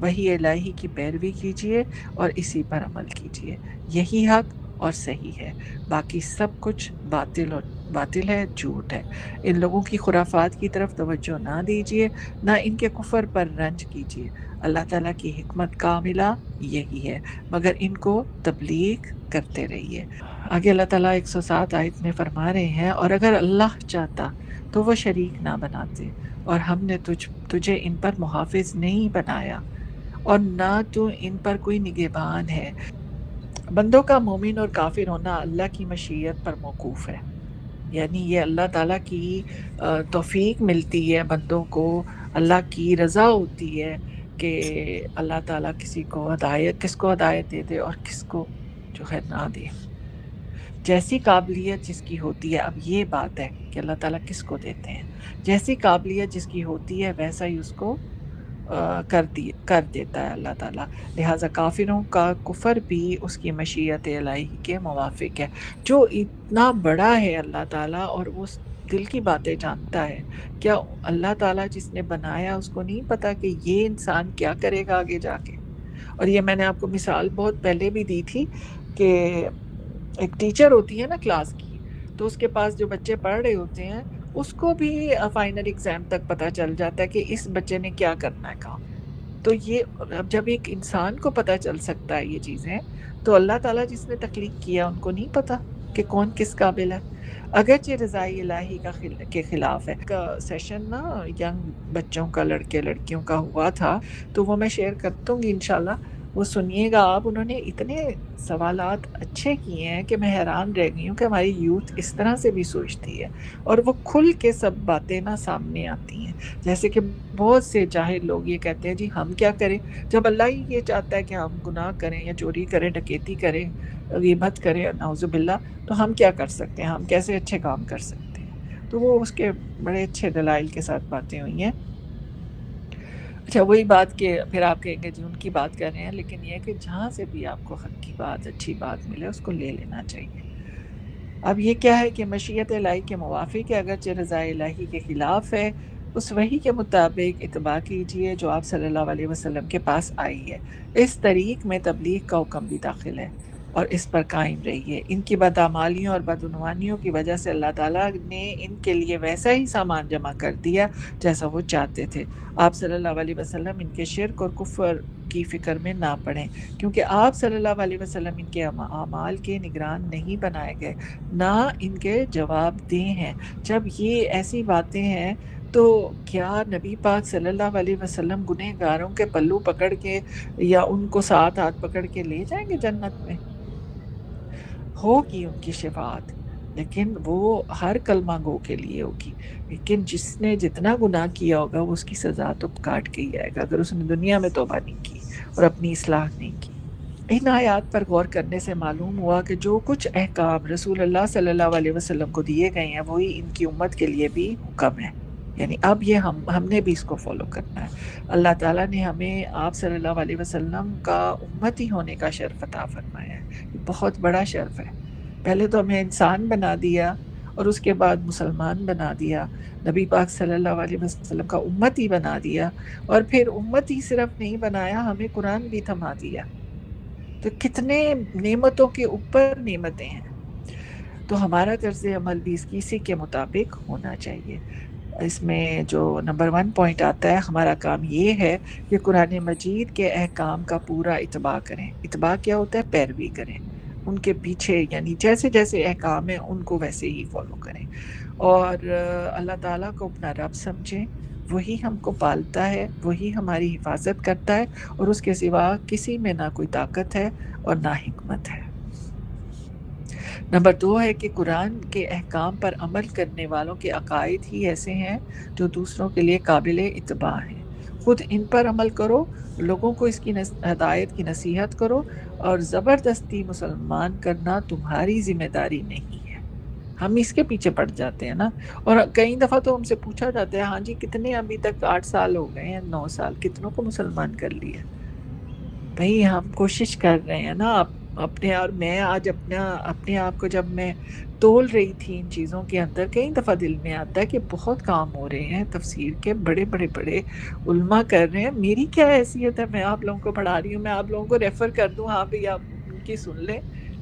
وحی الہی کی پیروی کیجیے اور اسی پر عمل کیجیے، یہی حق اور صحیح ہے، باقی سب کچھ باطل ہے، جھوٹ ہے۔ ان لوگوں کی خرافات کی طرف توجہ نہ دیجیے، نہ ان کے کفر پر رنج کیجیے، اللہ تعالیٰ کی حکمت کاملہ یہی ہے، مگر ان کو تبلیغ کرتے رہیے۔ آگے اللہ تعالیٰ 107 آیت میں فرما رہے ہیں، اور اگر اللہ چاہتا تو وہ شریک نہ بناتے، اور ہم نے تجھے ان پر محافظ نہیں بنایا، اور نہ تو ان پر کوئی نگہبان ہے۔ بندوں کا مومن اور کافر ہونا اللہ کی مشیت پر موقوف ہے، یعنی یہ اللہ تعالیٰ کی توفیق ملتی ہے بندوں کو، اللہ کی رضا ہوتی ہے کہ اللہ تعالیٰ کس کو ہدایت دے دے اور کس کو جو ہے نہ دے، جیسی قابلیت جس کی ہوتی ہے۔ اب یہ بات ہے کہ اللہ تعالیٰ کس کو دیتے ہیں، جیسی قابلیت جس کی ہوتی ہے ویسا ہی اس کو کر دیتا ہے اللہ تعالیٰ۔ لہٰذا کافروں کا کفر بھی اس کی مشیت الہی کے موافق ہے۔ جو اتنا بڑا ہے اللہ تعالیٰ اور وہ دل کی باتیں جانتا ہے، کیا اللہ تعالیٰ جس نے بنایا اس کو نہیں پتا کہ یہ انسان کیا کرے گا آگے جا کے؟ اور یہ میں نے آپ کو مثال بہت پہلے بھی دی تھی کہ ایک ٹیچر ہوتی ہے نا کلاس کی، تو اس کے پاس جو بچے پڑھ رہے ہوتے ہیں اس کو بھی فائنل ایگزام تک پتہ چل جاتا ہے کہ اس بچے نے کیا کرنا ہے کام۔ تو یہ اب جب ایک انسان کو پتہ چل سکتا ہے یہ چیزیں، تو اللہ تعالیٰ جس نے تخلیق کیا ان کو نہیں پتہ کہ کون کس قابل ہے، اگرچہ رضائی الہی کے خلاف ہے۔ کا سیشن نا ینگ بچوں کا، لڑکے لڑکیوں کا ہوا تھا، تو وہ میں شیئر کر دوں گی انشاءاللہ، وہ سنیے گا آپ۔ انہوں نے اتنے سوالات اچھے کیے ہیں کہ میں حیران رہ گئی ہوں کہ ہماری یوتھ اس طرح سے بھی سوچتی ہے، اور وہ کھل کے سب باتیں نا سامنے آتی ہیں۔ جیسے کہ بہت سے جاہل لوگ یہ کہتے ہیں جی ہم کیا کریں، جب اللہ ہی یہ چاہتا ہے کہ ہم گناہ کریں یا چوری کریں، ڈکیتی کریں، غیبت کریں، نعوذ باللہ، تو ہم کیا کر سکتے ہیں، ہم کیسے اچھے کام کر سکتے ہیں؟ تو وہ اس کے بڑے اچھے دلائل کے ساتھ باتیں ہوئی ہیں۔ اچھا، وہی بات کہ پھر آپ کہیں گے جی ان کی بات کر رہے ہیں، لیکن یہ کہ جہاں سے بھی آپ کو حق کی بات، اچھی بات ملے، اس کو لے لینا چاہیے۔ اب یہ کیا ہے کہ مشیت الہی کے موافق ہے، اگرچہ رضا الہی کے خلاف ہے، اس وحی کے مطابق اتباع کیجیے جو آپ صلی اللہ علیہ وسلم کے پاس آئی ہے، اس طریق میں تبلیغ کا حکم بھی داخل ہے، اور اس پر قائم رہیے۔ ان کی بدعمالیوں اور بدعنوانیوں کی وجہ سے اللہ تعالیٰ نے ان کے لیے ویسا ہی سامان جمع کر دیا جیسا وہ چاہتے تھے۔ آپ صلی اللہ علیہ وسلم ان کے شرک اور کفر کی فکر میں نہ پڑیں، کیونکہ آپ صلی اللہ علیہ وسلم ان کے اعمال کے نگران نہیں بنائے گئے، نہ ان کے جواب دہ ہیں۔ جب یہ ایسی باتیں ہیں تو کیا نبی پاک صلی اللہ علیہ وسلم گنہگاروں کے پلو پکڑ کے یا ان کو ساتھ ہاتھ پکڑ کے لے جائیں گے جنت میں؟ ہوگی ان کی شفاعت، لیکن وہ ہر کلمہ گو کے لیے ہوگی، لیکن جس نے جتنا گناہ کیا ہوگا وہ اس کی سزا تو کاٹ کے ہی آئے گا، اگر اس نے دنیا میں توبہ نہیں کی اور اپنی اصلاح نہیں کی۔ ان آیات پر غور کرنے سے معلوم ہوا کہ جو کچھ احکام رسول اللہ صلی اللہ علیہ وسلم کو دیے گئے ہیں وہی ان کی امت کے لیے بھی حکم ہے، یعنی اب یہ ہم نے بھی اس کو فالو کرنا ہے۔ اللہ تعالیٰ نے ہمیں آپ صلی اللہ علیہ وسلم کا امتی ہونے کا شرف عطا فرمایا ہے، یہ بہت بڑا شرف ہے۔ پہلے تو ہمیں انسان بنا دیا اور اس کے بعد مسلمان بنا دیا، نبی پاک صلی اللہ علیہ وسلم کا امتی بنا دیا، اور پھر امتی صرف نہیں بنایا، ہمیں قرآن بھی تھما دیا۔ تو کتنے نعمتوں کے اوپر نعمتیں ہیں، تو ہمارا طرز عمل بھی اسی کے مطابق ہونا چاہیے۔ اس میں جو نمبر 1 پوائنٹ آتا ہے، ہمارا کام یہ ہے کہ قرآن مجید کے احکام کا پورا اتباع کریں۔ اتباع کیا ہوتا ہے؟ پیروی کریں ان کے پیچھے، یعنی جیسے جیسے احکام ہیں ان کو ویسے ہی فالو کریں، اور اللہ تعالیٰ کو اپنا رب سمجھیں، وہی ہم کو پالتا ہے، وہی ہماری حفاظت کرتا ہے، اور اس کے سوا کسی میں نہ کوئی طاقت ہے اور نہ حکمت ہے۔ نمبر 2 ہے کہ قرآن کے احکام پر عمل کرنے والوں کے عقائد ہی ایسے ہیں جو دوسروں کے لیے قابل اتباع ہیں۔ خود ان پر عمل کرو، لوگوں کو اس کی ہدایت کی نصیحت کرو، اور زبردستی مسلمان کرنا تمہاری ذمہ داری نہیں ہے۔ ہم اس کے پیچھے پڑ جاتے ہیں نا، اور کئی دفعہ تو ہم سے پوچھا جاتا ہے، ہاں جی کتنے ابھی تک 8 سال ہو گئے ہیں، 9 سال، کتنوں کو مسلمان کر لیا؟ بھئی ہم کوشش کر رہے ہیں نا اپنے، اور میں آج اپنے آپ کو جب میں تول رہی تھی ان چیزوں کے اندر، کئی دفعہ دل میں آتا ہے کہ بہت کام ہو رہے ہیں تفسیر کے، بڑے بڑے بڑے علماء کر رہے ہیں، میری کیا حیثیت ہے؟ میں آپ لوگوں کو پڑھا رہی ہوں، میں آپ لوگوں کو ریفر کر دوں، ہاں بھئی آپ ان کی سن لیں،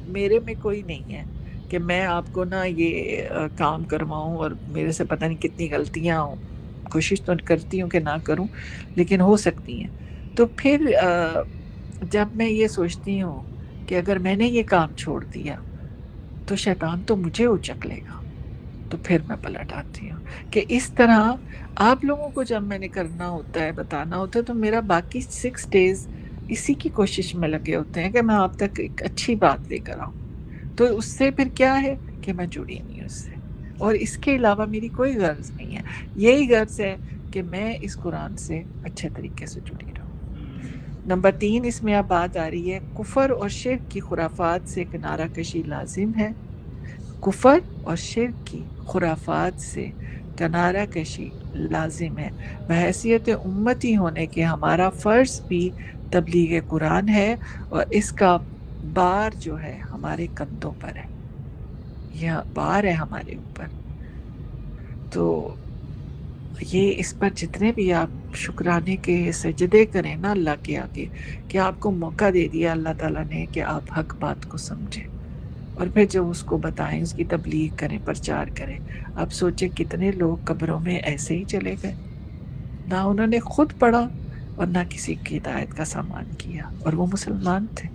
میرے میں کوئی نہیں ہے کہ میں آپ کو نا یہ کام کرواؤں، اور میرے سے پتہ نہیں کتنی غلطیاں ہوں، کوشش تو کرتی ہوں کہ نہ کروں، لیکن ہو سکتی ہیں۔ تو پھر جب میں یہ سوچتی ہوں کہ اگر میں نے یہ کام چھوڑ دیا تو شیطان تو مجھے اچک لے گا، تو پھر میں پلٹ آتی ہوں کہ اس طرح آپ لوگوں کو جب میں نے کرنا ہوتا ہے، بتانا ہوتا ہے، تو میرا باقی 6 days اسی کی کوشش میں لگے ہوتے ہیں کہ میں آپ تک ایک اچھی بات لے کر آؤں۔ تو اس سے پھر کیا ہے کہ میں جڑی نہیں اس سے، اور اس کے علاوہ میری کوئی غرض نہیں ہے، یہی غرض ہے کہ میں اس قرآن سے اچھے طریقے سے جڑی رہوں۔ نمبر 3، اس میں اب بات آ رہی ہے کفر اور شرک کی خرافات سے کنارہ کشی لازم ہے۔ کفر اور شرک کی خرافات سے کنارہ کشی لازم ہے، بحیثیت امتی ہونے کے ہمارا فرض بھی تبلیغ قرآن ہے، اور اس کا بار جو ہے ہمارے کندھوں پر ہے، یہ بار ہے ہمارے اوپر۔ تو یہ اس پر جتنے بھی آپ شکرانے کے سجدے کریں نا اللہ کے آگے، کہ آپ کو موقع دے دیا اللہ تعالیٰ نے کہ آپ حق بات کو سمجھیں، اور پھر جب اس کو بتائیں، اس کی تبلیغ کریں، پرچار کریں۔ آپ سوچیں کتنے لوگ قبروں میں ایسے ہی چلے گئے، نہ انہوں نے خود پڑھا اور نہ کسی کی ہدایت کا سامان کیا، اور وہ مسلمان تھے۔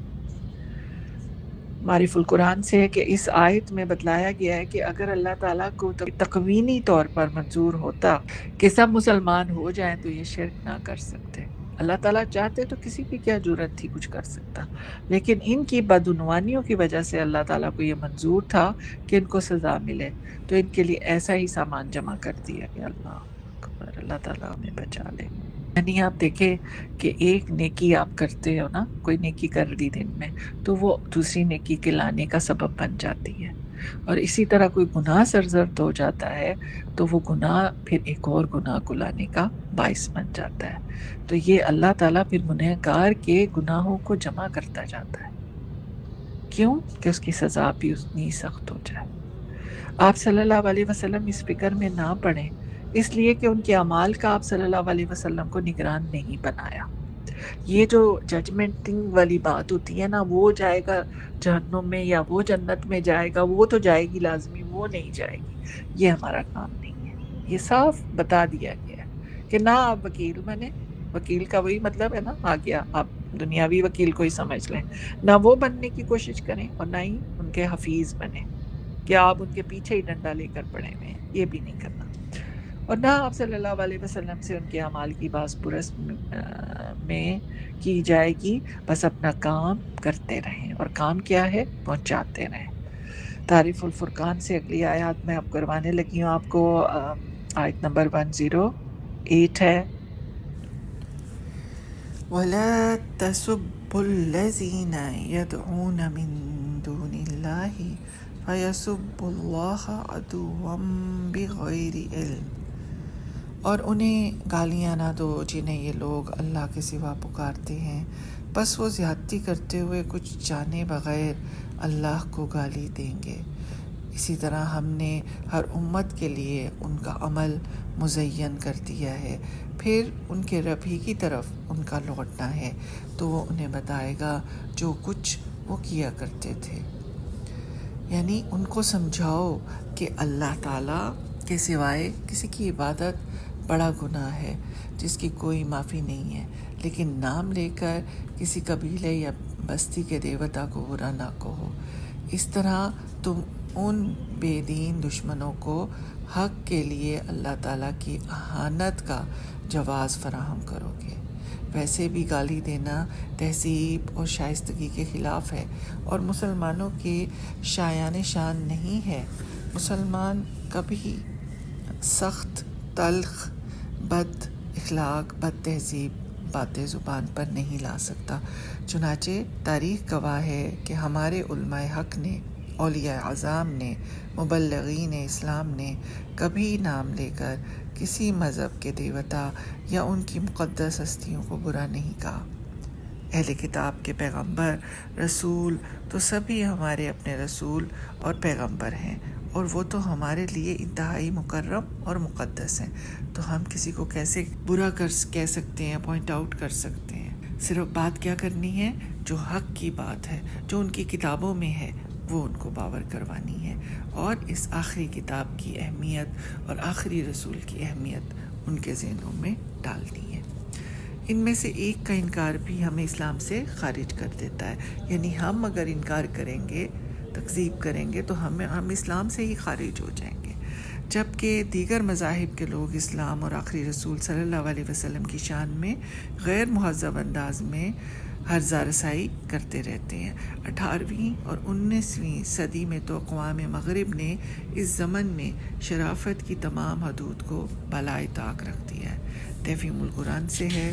معرف القرآن سے ہے کہ اس آیت میں بتلایا گیا ہے کہ اگر اللہ تعالیٰ کو تقوینی طور پر منظور ہوتا کہ سب مسلمان ہو جائیں تو یہ شرک نہ کر سکتے۔ اللہ تعالیٰ چاہتے تو کسی کی کیا جرت تھی کچھ کر سکتا، لیکن ان کی بدعنوانیوں کی وجہ سے اللہ تعالیٰ کو یہ منظور تھا کہ ان کو سزا ملے، تو ان کے لیے ایسا ہی سامان جمع کر دیا کہ اللہ اکبر، اللہ تعالیٰ ہمیں بچا لے۔ یعنی آپ دیکھیں کہ ایک نیکی آپ کرتے ہو نا، کوئی نیکی کر دی دن میں، تو وہ دوسری نیکی کے لانے کا سبب بن جاتی ہے، اور اسی طرح کوئی گناہ سرزد ہو جاتا ہے تو وہ گناہ پھر ایک اور گناہ کو لانے کا باعث بن جاتا ہے۔ تو یہ اللہ تعالیٰ پھر گنہگار کے گناہوں کو جمع کرتا جاتا ہے، کیوں کہ اس کی سزا بھی اتنی سخت ہو جائے۔ آپ صلی اللہ علیہ وسلم اس فکر میں نہ پڑیں، اس لیے کہ ان کے اعمال کا آپ صلی اللہ علیہ وسلم کو نگران نہیں بنایا۔ یہ جو ججمنٹنگ والی بات ہوتی ہے نا، وہ جائے گا جہنم میں یا وہ جنت میں جائے گا، وہ تو جائے گی لازمی، وہ نہیں جائے گی، یہ ہمارا کام نہیں ہے۔ یہ صاف بتا دیا گیا ہے کہ نہ آپ وکیل بنے، وکیل کا وہی مطلب ہے نا، آ گیا آپ دنیاوی وکیل کو ہی سمجھ لیں، نہ وہ بننے کی کوشش کریں، اور نہ ہی ان کے حفیظ بنیں کہ آپ ان کے پیچھے ہی ڈنڈا لے کر پڑے ہوئے ہیں، یہ بھی نہیں کرنا۔ اور نہ آپ صلی اللہ علیہ وسلم سے ان کے اعمال کی باز پرس میں کی جائے گی، بس اپنا کام کرتے رہیں، اور کام کیا ہے؟ پہنچاتے رہیں۔ تعریف الفرقان سے اگلی آیات میں اب کروانے لگی ہوں آپ کو، آیت نمبر 108 ہے، وَلَا تَسُبُّوا الَّذِينَ يَدْعُونَ مِن دُونِ اللَّهِ فَيَسُبُّوا اللَّهَ عَدُوًّا بِغَيْرِ عِلْمٍ، اور انہیں گالیاں نہ دو جنہیں یہ لوگ اللہ کے سوا پکارتے ہیں، بس وہ زیادتی کرتے ہوئے کچھ جانے بغیر اللہ کو گالی دیں گے۔ اسی طرح ہم نے ہر امت کے لیے ان کا عمل مزین کر دیا ہے، پھر ان کے رب ہی کی طرف ان کا لوٹنا ہے، تو وہ انہیں بتائے گا جو کچھ وہ کیا کرتے تھے۔ یعنی ان کو سمجھاؤ کہ اللہ تعالیٰ کے سوائے کسی کی عبادت بڑا گناہ ہے جس کی کوئی معافی نہیں ہے، لیکن نام لے کر کسی قبیلے یا بستی کے دیوتا کو برا نہ کہو۔ اس طرح تم ان بے دین دشمنوں کو حق کے لیے اللہ تعالیٰ کی اہانت کا جواز فراہم کرو گے۔ ویسے بھی گالی دینا تہذیب اور شائستگی کے خلاف ہے، اور مسلمانوں کے شایان شان نہیں ہے۔ مسلمان کبھی سخت، تلخ، بد اخلاق، بد تہذیب باتیں زبان پر نہیں لا سکتا۔ چنانچہ تاریخ گواہ ہے کہ ہمارے علماء حق نے، اولیاء اعظام نے، مبلغین اسلام نے کبھی نام لے کر کسی مذہب کے دیوتا یا ان کی مقدس ہستیوں کو برا نہیں کہا۔ اہل کتاب کے پیغمبر، رسول تو سبھی ہمارے اپنے رسول اور پیغمبر ہیں، اور وہ تو ہمارے لیے انتہائی مکرم اور مقدس ہیں، تو ہم کسی کو کیسے برا کہہ سکتے ہیں، پوائنٹ آؤٹ کر سکتے ہیں؟ صرف بات کیا کرنی ہے؟ جو حق کی بات ہے، جو ان کی کتابوں میں ہے، وہ ان کو باور کروانی ہے، اور اس آخری کتاب کی اہمیت اور آخری رسول کی اہمیت ان کے ذہنوں میں ڈالنی ہے۔ ان میں سے ایک کا انکار بھی ہمیں اسلام سے خارج کر دیتا ہے، یعنی ہم اگر انکار کریں گے، تکذیب کریں گے، تو ہم اسلام سے ہی خارج ہو جائیں گے، جبکہ دیگر مذاہب کے لوگ اسلام اور آخری رسول صلی اللہ علیہ وسلم کی شان میں غیر مہذب انداز میں ہرزہ رسائی کرتے رہتے ہیں۔ 18ویں اور 19ویں صدی میں تو اقوام مغرب نے اس زمن میں شرافت کی تمام حدود کو بالائے طاق رکھ دیا ہے۔ تفہیم القرآن سے ہے،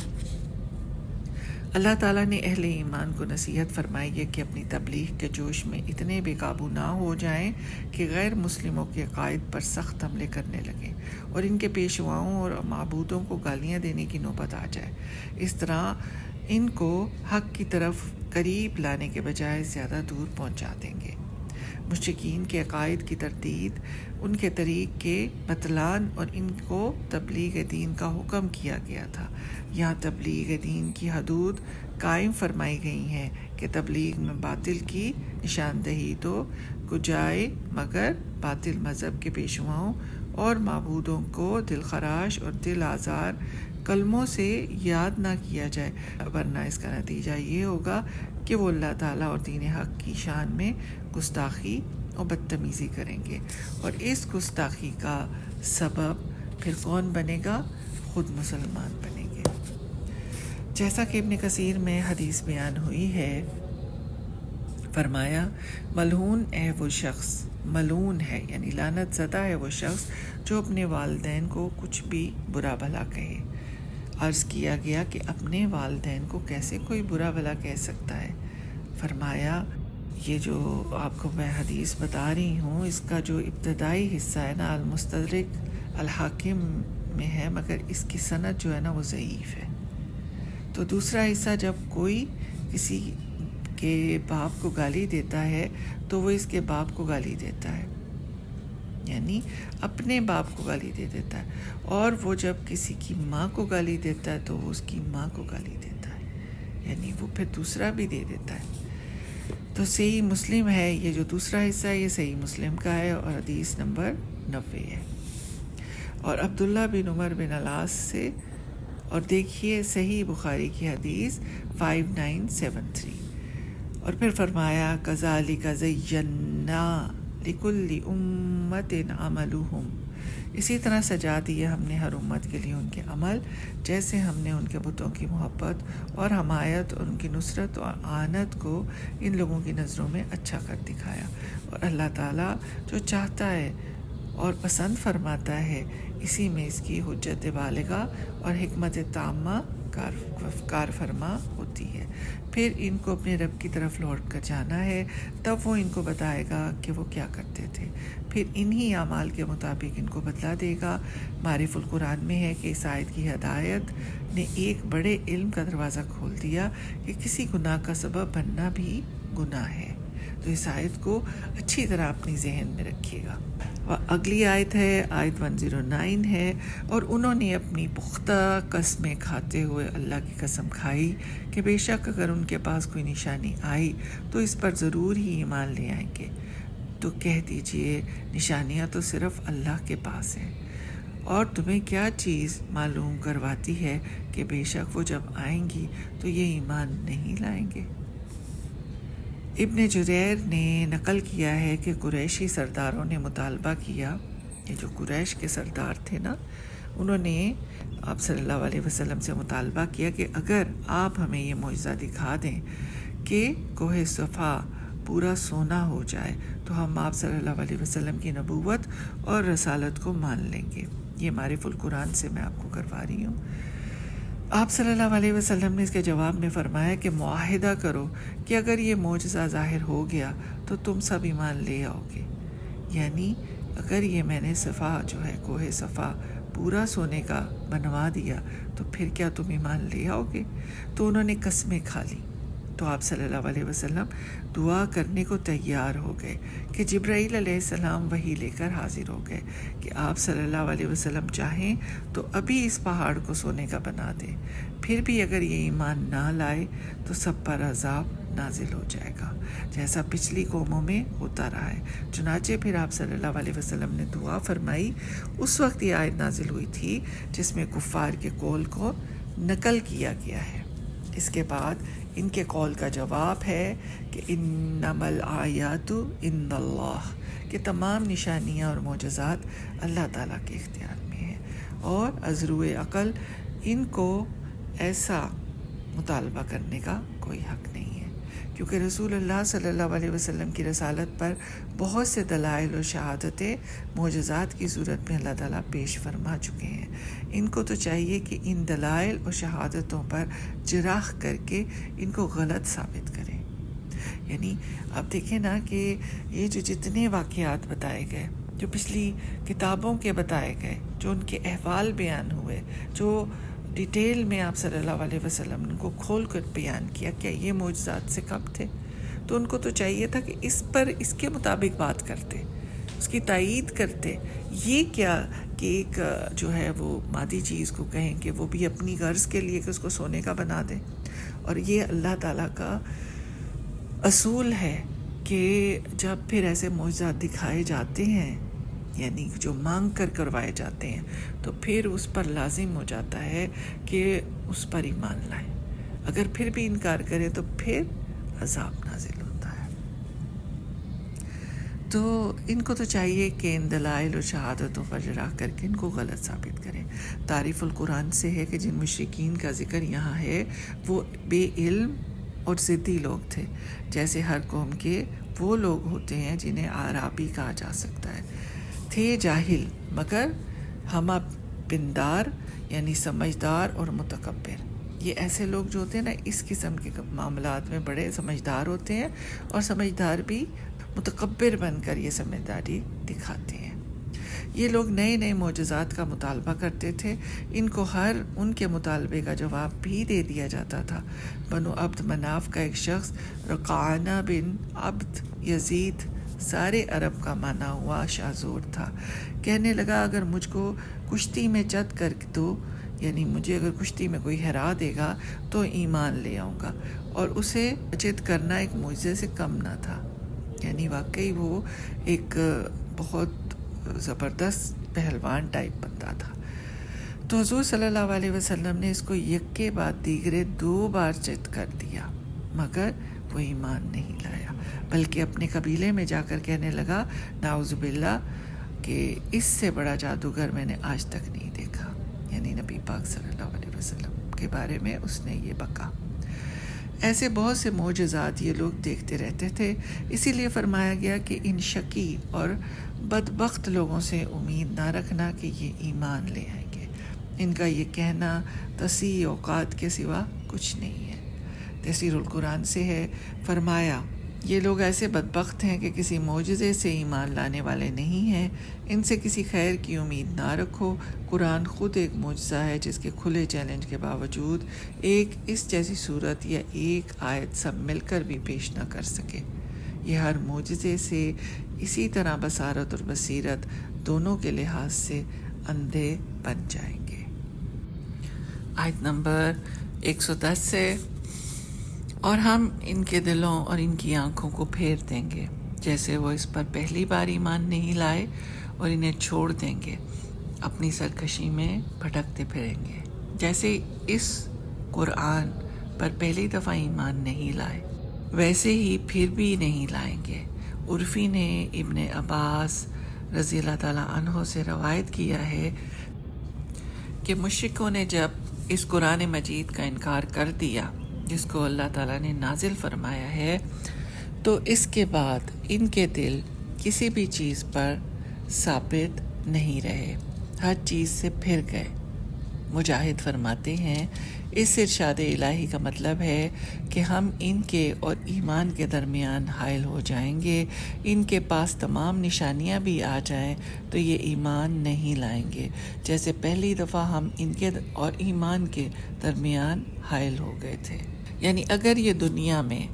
اللہ تعالیٰ نے اہل ایمان کو نصیحت فرمائی ہے کہ اپنی تبلیغ کے جوش میں اتنے بے قابو نہ ہو جائیں کہ غیر مسلموں کے عقائد پر سخت حملے کرنے لگیں اور ان کے پیشواؤں اور معبودوں کو گالیاں دینے کی نوبت آ جائے۔ اس طرح ان کو حق کی طرف قریب لانے کے بجائے زیادہ دور پہنچا دیں گے۔ مشرکین کے عقائد کی تردید، ان کے طریق کے بطلان اور ان کو تبلیغ دین کا حکم کیا گیا تھا۔ یہاں تبلیغ دین کی حدود قائم فرمائی گئی ہیں کہ تبلیغ میں باطل کی نشاندہی تو کجائے مگر باطل مذہب کے پیشواؤں اور معبودوں کو دل خراش اور دل آزار کلموں سے یاد نہ کیا جائے، ورنہ اس کا نتیجہ یہ ہوگا کہ وہ اللہ تعالیٰ اور دین حق کی شان میں گستاخی اور بدتمیزی کریں گے، اور اس گستاخی کا سبب پھر کون بنے گا؟ خود مسلمان بنیں گے۔ جیسا کہ ابن کثیر میں حدیث بیان ہوئی ہے، فرمایا ملعون ہے وہ شخص، ملعون ہے یعنی لعنت زدہ ہے وہ شخص جو اپنے والدین کو کچھ بھی برا بھلا کہے۔ عرض کیا گیا کہ اپنے والدین کو کیسے کوئی برا بھلا کہہ سکتا ہے؟ فرمایا یہ جو آپ کو میں حدیث بتا رہی ہوں، اس کا جو ابتدائی حصہ ہے نا، المستدرک الحاکم میں ہے، مگر اس کی سند جو ہے نا وہ ضعیف ہے۔ تو دوسرا حصہ جب کوئی کسی کے باپ کو گالی دیتا ہے تو وہ اس کے باپ کو گالی دیتا ہے، یعنی اپنے باپ کو گالی دے دیتا ہے، اور وہ جب کسی کی ماں کو گالی دیتا ہے تو وہ اس کی ماں کو گالی دیتا ہے، یعنی وہ پھر دوسرا بھی دے دیتا ہے۔ تو صحیح مسلم ہے، یہ جو دوسرا حصہ ہے یہ صحیح مسلم کا ہے اور حدیث نمبر 90 ہے، اور عبداللہ بن عمر بن العاص سے، اور دیکھیے صحیح بخاری کی حدیث 5973۔ اور پھر فرمایا کذالک زینا لکل امت عملہم، اسی طرح سجا دیے ہم نے ہر امت کے لیے ان کے عمل، جیسے ہم نے ان کے بتوں کی محبت اور حمایت اور ان کی نصرت اور اعانت کو ان لوگوں کی نظروں میں اچھا کر دکھایا۔ اور اللہ تعالیٰ جو چاہتا ہے اور پسند فرماتا ہے، اسی میں اس کی حجت بالغہ اور حکمت تامہ کار فرما ہوتی ہے۔ پھر ان کو اپنے رب کی طرف لوٹ کر جانا ہے، تب وہ ان کو بتائے گا کہ وہ کیا کرتے تھے، پھر انہی اعمال کے مطابق ان کو بدلا دے گا۔ معرف القرآن میں ہے کہ اس آیت کی ہدایت نے ایک بڑے علم کا دروازہ کھول دیا کہ کسی گناہ کا سبب بننا بھی گناہ ہے۔ تو اس آیت کو اچھی طرح اپنی ذہن میں رکھیے گا۔ اگلی آیت ہے، آیت 109 ہے، اور انہوں نے اپنی پختہ قسمیں کھاتے ہوئے اللہ کی قسم کھائی کہ بے شک اگر ان کے پاس کوئی نشانی آئی تو اس پر ضرور ہی ایمان لے آئیں گے۔ تو کہہ دیجئے نشانیاں تو صرف اللہ کے پاس ہیں، اور تمہیں کیا چیز معلوم کرواتی ہے کہ بے شک وہ جب آئیں گی تو یہ ایمان نہیں لائیں گے؟ ابن جریر نے نقل کیا ہے کہ قریشی سرداروں نے مطالبہ کیا، یہ جو قریش کے سردار تھے نا، انہوں نے آپ صلی اللہ علیہ وسلم سے مطالبہ کیا کہ اگر آپ ہمیں یہ معجزہ دکھا دیں کہ کوہ صفا پورا سونا ہو جائے تو ہم آپ صلی اللہ علیہ وسلم کی نبوت اور رسالت کو مان لیں گے۔ یہ معرف القرآن سے میں آپ کو کروا رہی ہوں۔ آپ صلی اللہ علیہ وسلم نے اس کے جواب میں فرمایا کہ معاہدہ کرو کہ اگر یہ معجزہ ظاہر ہو گیا تو تم سب ایمان لے آؤ گے، یعنی اگر یہ میں نے صفا جو ہے کوہ صفا پورا سونے کا بنوا دیا تو پھر کیا تم ایمان لے آؤ گے؟ تو انہوں نے قسمیں کھا لی۔ تو آپ صلی اللہ علیہ وسلم دعا کرنے کو تیار ہو گئے کہ جبرائیل علیہ السلام وحی لے کر حاضر ہو گئے کہ آپ صلی اللہ علیہ وسلم چاہیں تو ابھی اس پہاڑ کو سونے کا بنا دیں، پھر بھی اگر یہ ایمان نہ لائے تو سب پر عذاب نازل ہو جائے گا، جیسا پچھلی قوموں میں ہوتا رہا ہے۔ چنانچہ پھر آپ صلی اللہ علیہ وسلم نے دعا فرمائی۔ اس وقت یہ آیت نازل ہوئی تھی جس میں کفار کے قول کو نقل کیا گیا ہے۔ اس کے بعد ان کے قول کا جواب ہے کہ انما الآیات عند اللہ، کہ تمام نشانیاں اور معجزات اللہ تعالیٰ کے اختیار میں ہیں، اور از روئے عقل ان کو ایسا مطالبہ کرنے کا کوئی حق نہیں ہے، کیونکہ رسول اللہ صلی اللہ علیہ وسلم کی رسالت پر بہت سے دلائل اور شہادتیں معجزات کی صورت میں اللہ تعالیٰ پیش فرما چکے ہیں۔ ان کو تو چاہیے کہ ان دلائل اور شہادتوں پر جراح کر کے ان کو غلط ثابت کریں۔ یعنی اب دیکھیں نا کہ یہ جو جتنے واقعات بتائے گئے، جو پچھلی کتابوں کے بتائے گئے، جو ان کے احوال بیان ہوئے، جو ڈیٹیل میں آپ صلی اللہ علیہ وسلم نے کو کھول کر بیان کیا، کیا یہ معجزات سے کم تھے؟ تو ان کو تو چاہیے تھا کہ اس پر اس کے مطابق بات کرتے، اس کی تائید کرتے۔ یہ کیا کہ ایک جو ہے وہ مادی چیز کو کہیں کہ وہ بھی اپنی غرض کے لیے کہ اس کو سونے کا بنا دیں، اور یہ اللہ تعالیٰ کا اصول ہے کہ جب پھر ایسے معجزات دکھائے جاتے ہیں، یعنی جو مانگ کر کروائے جاتے ہیں، تو پھر اس پر لازم ہو جاتا ہے کہ اس پر ایمان لائیں۔ اگر پھر بھی انکار کرے تو پھر عذاب نازل ہوتا ہے۔ تو ان کو تو چاہیے کہ ان دلائل اور شہادتوں پر جراح کر کے ان کو غلط ثابت کریں۔ تعریف القرآن سے ہے کہ جن مشرکین کا ذکر یہاں ہے وہ بے علم اور ضدی لوگ تھے، جیسے ہر قوم کے وہ لوگ ہوتے ہیں جنہیں اعرابی کہا جا سکتا ہے، تھے جاہل مگر ہمہ پندار، یعنی سمجھدار اور متکبر۔ یہ ایسے لوگ جو ہوتے ہیں نا اس قسم کے معاملات میں بڑے سمجھدار ہوتے ہیں، اور سمجھدار بھی متکبر بن کر یہ سمجھداری دکھاتے ہیں۔ یہ لوگ نئے نئے معجزات کا مطالبہ کرتے تھے، ان کو ہر ان کے مطالبے کا جواب بھی دے دیا جاتا تھا۔ بنو عبد مناف کا ایک شخص رقانہ بن عبد یزید، سارے عرب کا مانا ہوا شاذور تھا، کہنے لگا اگر مجھ کو کشتی میں چت کر دو، یعنی مجھے اگر کشتی میں کوئی ہرا دے گا تو ایمان لے آؤں گا، اور اسے چت کرنا ایک معجزے سے کم نہ تھا۔ یعنی واقعی وہ ایک بہت زبردست پہلوان ٹائپ بندہ تھا۔ تو حضور صلی اللہ علیہ وسلم نے اس کو یکے بعد دیگرے 2 بار چت کر دیا، مگر وہ ایمان نہیں لایا، بلکہ اپنے قبیلے میں جا کر کہنے لگا نعوذ باللہ کہ اس سے بڑا جادوگر میں نے آج تک نہیں دیکھا۔ یعنی نبی پاک صلی اللہ علیہ وسلم کے بارے میں اس نے یہ بکا۔ ایسے بہت سے معجزات یہ لوگ دیکھتے رہتے تھے، اسی لیے فرمایا گیا کہ ان شقی اور بدبخت لوگوں سے امید نہ رکھنا کہ یہ ایمان لے آئیں گے۔ ان کا یہ کہنا تصحیح اوقات کے سوا کچھ نہیں ہے۔ تفسیر القرآن سے ہے، فرمایا یہ لوگ ایسے بدبخت ہیں کہ کسی معجزے سے ایمان لانے والے نہیں ہیں، ان سے کسی خیر کی امید نہ رکھو۔ قرآن خود ایک معجزہ ہے جس کے کھلے چیلنج کے باوجود ایک اس جیسی صورت یا ایک آیت سب مل کر بھی پیش نہ کر سکے۔ یہ ہر معجزے سے اسی طرح بصارت اور بصیرت دونوں کے لحاظ سے اندھے بن جائیں گے۔ آیت نمبر 110 سے، اور ہم ان کے دلوں اور ان کی آنکھوں کو پھیر دیں گے جیسے وہ اس پر پہلی بار ایمان نہیں لائے، اور انہیں چھوڑ دیں گے اپنی سرکشی میں بھٹکتے پھریں گے جیسے اس قرآن پر پہلی دفعہ ایمان نہیں لائے ویسے ہی پھر بھی نہیں لائیں گے۔ عرفی نے ابن عباس رضی اللہ تعالیٰ عنہ سے روایت کیا ہے کہ مشرکوں نے جب اس قرآن مجید کا انکار کر دیا جس کو اللہ تعالیٰ نے نازل فرمایا ہے، تو اس کے بعد ان کے دل کسی بھی چیز پر ثابت نہیں رہے، ہر چیز سے پھر گئے، مجاہد فرماتے ہیں اس ارشاد الہی کا مطلب ہے کہ ہم ان کے اور ایمان کے درمیان حائل ہو جائیں گے، ان کے پاس تمام نشانیاں بھی آ جائیں تو یہ ایمان نہیں لائیں گے، جیسے پہلی دفعہ ہم ان کے اور ایمان کے درمیان حائل ہو گئے تھے۔ یعنی اگر یہ دنیا میں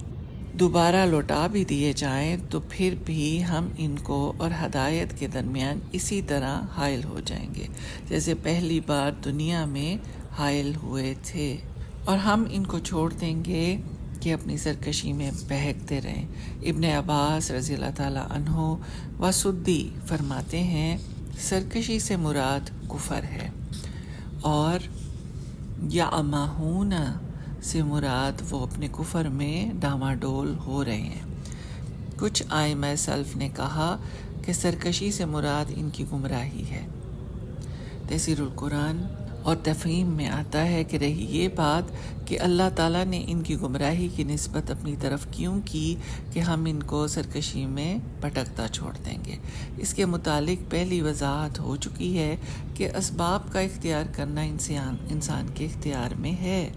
دوبارہ لوٹا بھی دیے جائیں تو پھر بھی ہم ان کو اور ہدایت کے درمیان اسی طرح حائل ہو جائیں گے جیسے پہلی بار دنیا میں حائل ہوئے تھے، اور ہم ان کو چھوڑ دیں گے کہ اپنی سرکشی میں بہکتے رہیں۔ ابن عباس رضی اللہ تعالیٰ عنہ و سدی فرماتے ہیں سرکشی سے مراد کفر ہے، اور یا اماہون سے مراد وہ اپنے کفر میں ڈاماڈول ہو رہے ہیں۔ کچھ ائمہ سلف نے کہا کہ سرکشی سے مراد ان کی گمراہی ہے۔ تفسیر القرآن اور تفہیم میں آتا ہے کہ رہی یہ بات کہ اللہ تعالیٰ نے ان کی گمراہی کی نسبت اپنی طرف کیوں کی کہ ہم ان کو سرکشی میں بھٹکتا چھوڑ دیں گے۔ اس کے متعلق پہلی وضاحت ہو چکی ہے کہ اسباب کا اختیار کرنا انسان کے اختیار میں ہے،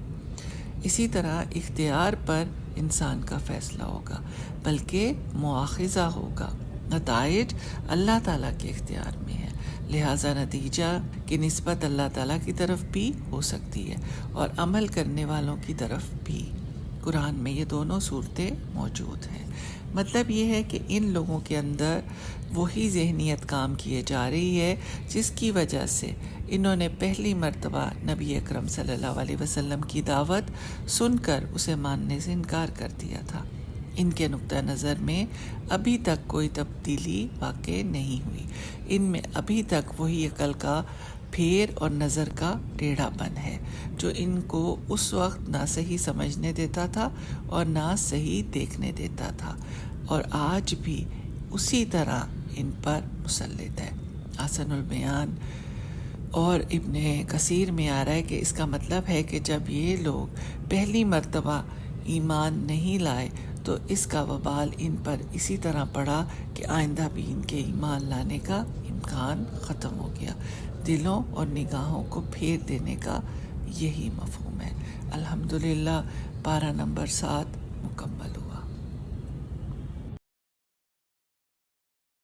اسی طرح اختیار پر انسان کا فیصلہ ہوگا، بلکہ مواخذہ ہوگا۔ نتائج اللہ تعالیٰ کے اختیار میں ہے، لہٰذا نتیجہ کی نسبت اللہ تعالیٰ کی طرف بھی ہو سکتی ہے اور عمل کرنے والوں کی طرف بھی۔ قرآن میں یہ دونوں صورتیں موجود ہیں۔ مطلب یہ ہے کہ ان لوگوں کے اندر وہی ذہنیت کام کیے جا رہی ہے جس کی وجہ سے انہوں نے پہلی مرتبہ نبی اکرم صلی اللہ علیہ وسلم کی دعوت سن کر اسے ماننے سے انکار کر دیا تھا۔ ان کے نقطہ نظر میں ابھی تک کوئی تبدیلی واقع نہیں ہوئی، ان میں ابھی تک وہی عقل کا پھیر اور نظر کا ٹیڑھا پن ہے جو ان کو اس وقت نہ صحیح سمجھنے دیتا تھا اور نہ صحیح دیکھنے دیتا تھا، اور آج بھی اسی طرح ان پر مسلط ہے۔ احسن البیان اور ابن کثیر میں آ رہا ہے کہ اس کا مطلب ہے کہ جب یہ لوگ پہلی مرتبہ ایمان نہیں لائے تو اس کا وبال ان پر اسی طرح پڑا کہ آئندہ بھی ان کے ایمان لانے کا امکان ختم ہو گیا۔ دلوں اور نگاہوں کو پھیر دینے کا یہی مفہوم ہے۔ الحمدللہ پارہ نمبر 7 مکمل۔